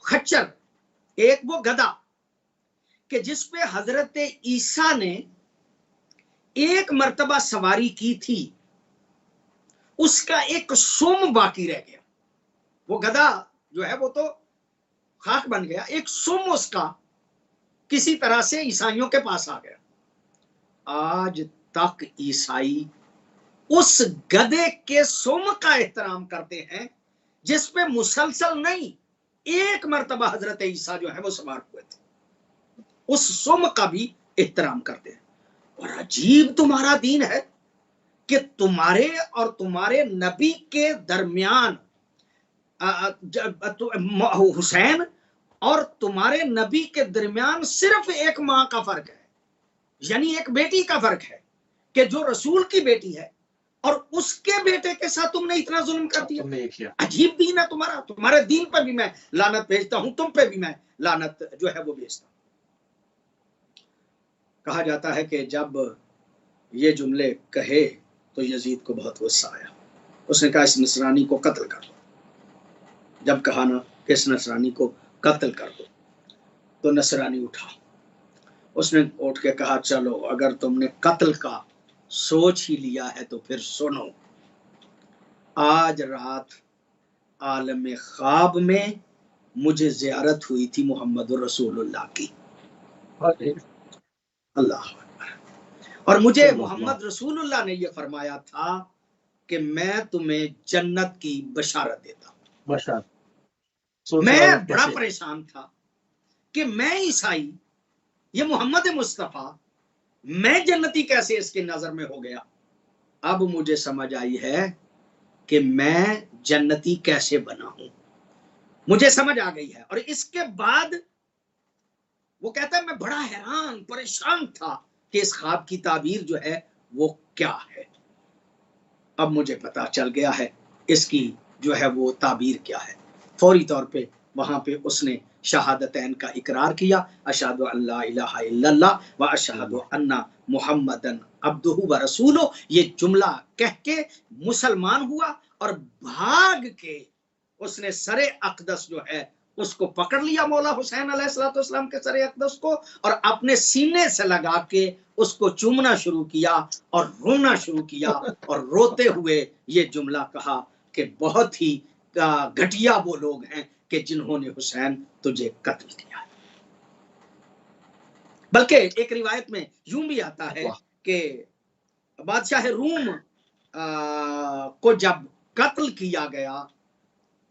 खच्चर, एक वो गधा कि जिस पे हजरत ईसा ने एक मर्तबा सवारी की थी, उसका एक सुम बाकी रह गया। वो गधा जो है वो तो खाक बन गया, एक सुम उसका किसी तरह से ईसाइयों के पास आ गया। आज तक ईसाई उस गधे के सुम का एहतराम करते हैं जिस पे मुसलसल नहीं, एक मर्तबा हजरत ईसा जो है वो सवार हुए थे, उस सुम का भी एहतराम करते हैं। और अजीब तुम्हारा दीन है कि तुम्हारे और तुम्हारे नबी के दरमियान हुसैन और तुम्हारे नबी के दरमियान सिर्फ एक मां का फर्क है, यानी एक बेटी का फर्क है, कि जो रसूल की बेटी है और उसके बेटे के साथ तुमने इतना जुल्म कर दिया। अजीब दीन है तुम्हारा। तुम्हारे दीन पर भी मैं लानत भेजता हूं, तुम पे भी मैं लानत जो है वो भेजता हूं। कहा जाता है कि जब ये जुमले कहे तो यजीद को बहुत गुस्सा आया। उसने कहा, इस नसरानी को कत्ल कर दो। जब कहा ना इस नसरानी को कत्ल कर दो, तो नसरानी उठा। उसने उठ के कहा, चलो अगर तुमने कत्ल का सोच ही लिया है तो फिर सुनो। आज रात आलम ख्वाब में मुझे ज़ियारत हुई थी मोहम्मद रसूलुल्लाह की। अल्लाह अकबर। और मुझे मोहम्मद रसूलुल्लाह ने यह फरमाया था कि मैं तुम्हें जन्नत की बशारत देता हूं। मैं बड़ा परेशान था कि मैं ईसाई, ये मोहम्मद मुस्तफा, मैं जन्नती कैसे इसकी नजर में हो गया। अब मुझे समझ आई है कि मैं जन्नती कैसे बना हूं, मुझे समझ आ गई है। और इसके बाद वो कहता है, मैं बड़ा हैरान परेशान था कि इस ख्वाब की ताबीर जो है वो क्या है। अब मुझे पता चल गया है इसकी जो है वो ताबीर क्या है। फौरी तौर पे वहां पे उसने शहादतैन का इकरार किया, अशहदु अल्ला इलाहा इल्लल्लाह व अशहदु अन्ना मुहम्मदन अब्दुहु व रसूलुहु, ये जुमला कह के मुसलमान हुआ और भाग के उसने सरे अक़दस जो है उसको पकड़ लिया, मौला हुसैन अलैहिस्सलाम के सरे अक़दस को, और अपने सीने से लगा के उसको चूमना शुरू किया और रोना शुरू किया। और रोते हुए ये जुमला कहा कि बहुत ही घटिया वो लोग हैं कि जिन्होंने हुसैन तुझे कत्ल किया। बल्कि एक रिवायत में यूं भी आता है कि बादशाह रूम को जब कत्ल किया गया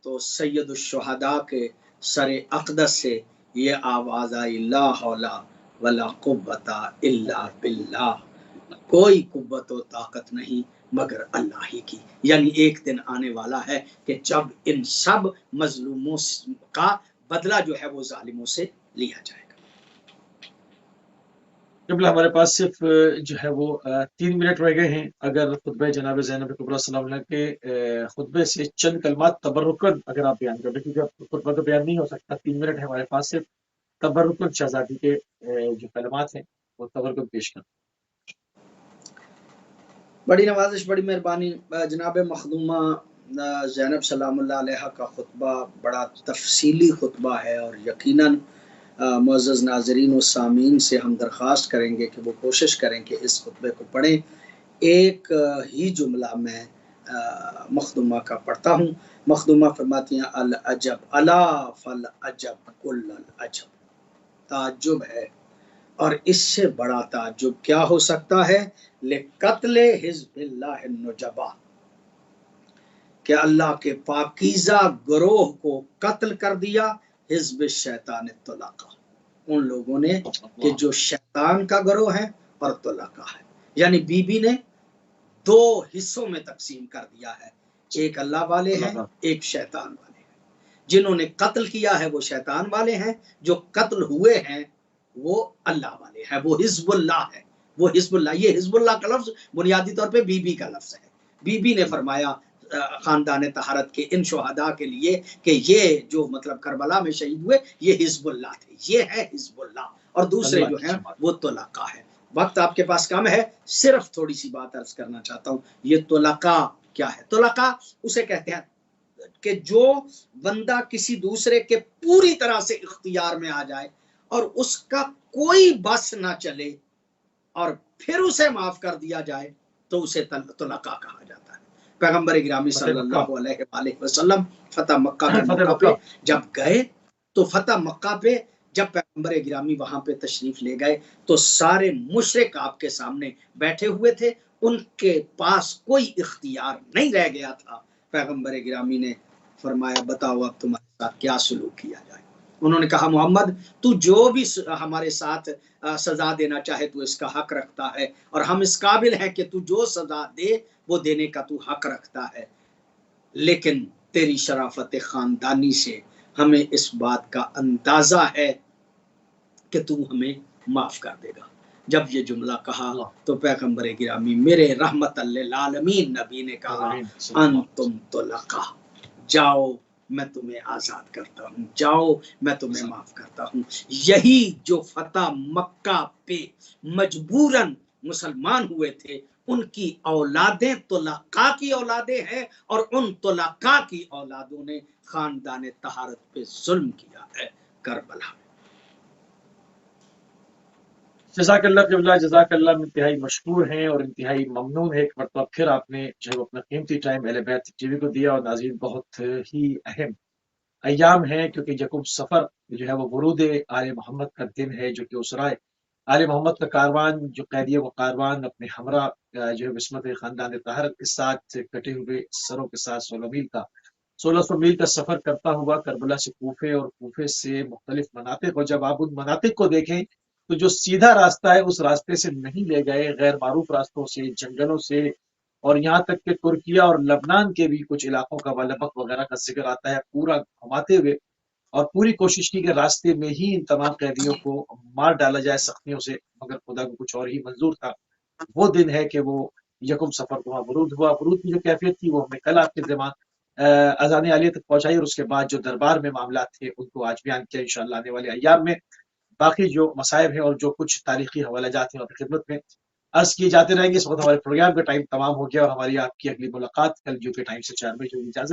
तो सैयदुश शुहदा के सरे अक़दस से ये आवाज आई, ला हौला वला कुव्वता इल्ला बिल्लाह, कोई कुव्वत और ताकत नहीं मगर अल्लाह ही की। यानी एक दिन आने वाला है कि जब इन सब मजलूमों का बदला जो है वो जालिमों से लिया जाएगा। क़िबला हमारे पास सिर्फ जो है वो 3 मिनट रह गए हैं। अगर खुतबे जनाब ज़ैनब कुबरा सल्लल्लाहु अलैहि वसल्लम के खुतबे से चंद कलमात तबर्रुकन अगर आप बयान कर दें, क्योंकि अब खुतबा तो बयान नहीं हो सकता, 3 मिनट है हमारे पास, सिर्फ तबर्रुकन शहज़ादी के जो कलमात हैं वो तबर्रुकन पेश कर। बड़ी नवाजिश, बड़ी मेहरबानी। जनाब मखदूमा ज़ैनब सलामुल्लाह अलैहा का खुतबा बड़ा तफसीली खुतबा है और यकीनन मुअज़्ज़ज़ नाज़रीन व सामीन से हम दरख्वास्त करेंगे कि वो कोशिश करें कि इस खुतबे को पढ़ें। एक ही जुमला मैं मखदूमा का पढ़ता हूँ। मखदूमा फरमाती हैं, अल अजब अला फल अजब कुल्लल अजब, ताज्जुब है और इससे बड़ा ताज्जुब क्या हो सकता है, लिक़त्ल हिज़्बिल्लाह नुजबा, कि अल्लाह के पाकीज़ा गिरोह को कत्ल कर दिया, हिज़्ब शैतान तुलका, उन लोगों ने कि जो शैतान का गिरोह है और तुलका है, यानी बीबी ने 2 हिस्सों में तकसीम कर दिया है, एक अल्लाह वाले हैं, एक शैतान वाले हैं। जिन्होंने कत्ल किया है वो शैतान वाले हैं, जो कत्ल हुए हैं वो अल्लाह वाले हैं, वो हिज़्बुल्लाह है, वो हिज़्बुल्लाह। ये हिज़्बुल्लाह का लफ्ज़ बुनियादी तौर पे बीबी का लफ्ज़ है। बीबी ने फरमाया खानदान तहारत के इन शुहदा के लिए कि ये जो मतलब करबला में शहीद हुए ये हिज़्बुल्लाह थे, ये है हिज़्बुल्लाह और दूसरे जो हैं वो तुलका है। वक्त आपके पास कम है, सिर्फ थोड़ी सी बात अर्ज करना चाहता हूँ। ये तुलका क्या है? तुलका उसे कहते हैं कि जो बंदा किसी दूसरे के पूरी तरह से इख्तियार में आ जाए और उसका कोई बस ना चले और फिर उसे माफ कर दिया जाए तो उसे तुलका कहा जाता है। पैगंबर गिरामी सल्लल्लाहु अलैहि वसल्लम फतह मक्का के मौका पे जब गए तो फतह मक्का पे जब पैगंबर गिरामी वहां पे तशरीफ ले गए तो सारे मुशरिक आपके सामने बैठे हुए थे, उनके पास कोई इख्तियार नहीं रह गया था। पैगंबर गिरामी ने फरमाया, बताओ अब तुम्हारे साथ क्या सलूक किया जाए। उन्होंने कहा, मोहम्मद तू जो भी हमारे साथ सजा देना चाहे तू इसका हक रखता है और हम इस काबिल हैं कि तू जो सजा दे वो देने का तू हक रखता है, लेकिन तेरी शराफत खानदानी से हमें इस बात का अंदाजा है कि तू हमें माफ कर देगा। जब ये जुमला कहा तो पैगंबर गिरामी मेरे रहमतल लिल आलमीन नबी ने कहा, अंतुम तुलका, जाओ मैं तुम्हें आजाद करता हूँ, जाओ मैं तुम्हें माफ करता हूँ। यही जो फतह मक्का पे मजबूरन मुसलमान हुए थे उनकी औलादें तुलका की औलादें हैं और उन तुलका की औलादों ने खानदान तहारत पे जुल्म किया है करबला में। जज़ाकल्लाह क़िबला, जज़ाकल्लाह, इंतहाई मशकूर हैं और इंतहाई ममनून है। एक मरतबा फिर आपने जो है अपना कीमती टाइम अहले बैत टीवी को दिया। और नाज़रीन, बहुत ही अहम अय्याम है क्योंकि यकुम सफ़र जो है वो वुरूद आले मोहम्मद का दिन है, जो कि उसराए आले मोहम्मद का कारवान जो कैदी है वो कारवान अपने हमरा जो है बिस्मत खानदान तहारत के साथ कटे हुए सरों के साथ 1600 मील का सफ़र करता हुआ करबला से कूफे और कूफे से मुख्तलिफ मनातिक, और जब आप उन मनातिक को देखें तो जो सीधा रास्ता है उस रास्ते से नहीं ले गए, गैर मारूफ रास्तों से, जंगलों से, और यहाँ तक कि तुर्किया और लबनान के भी कुछ इलाकों का वलबक वगैरह का जिक्र आता है, पूरा घुमाते हुए, और पूरी कोशिश की कि रास्ते में ही इन तमाम कैदियों को मार डाला जाए सख्तियों से, मगर खुदा को कुछ और ही मंजूर था। वो दिन है कि वो यकुम सफ़र को वहाँ वरूद हुआ। वरूद की जो कैफियत थी वो हमने कल आपके ज़िम्मा अज़ान आलिया तक पहुँचाई और उसके बाद जो दरबार में मामला थे उनको आज बयान किया। इंशाअल्लाह आने वाले अय्याम में बाकी जो मसाइब हैं और जो कुछ तारीखी हवालाजात हैं आपकी खिदमत में अर्ज किए जाते रहेंगे। इस वक्त हमारे प्रोग्राम का टाइम तमाम हो गया और हमारी आपकी अगली मुलाकात कल जो के टाइम से 4 बजे होगी। इजाज़त।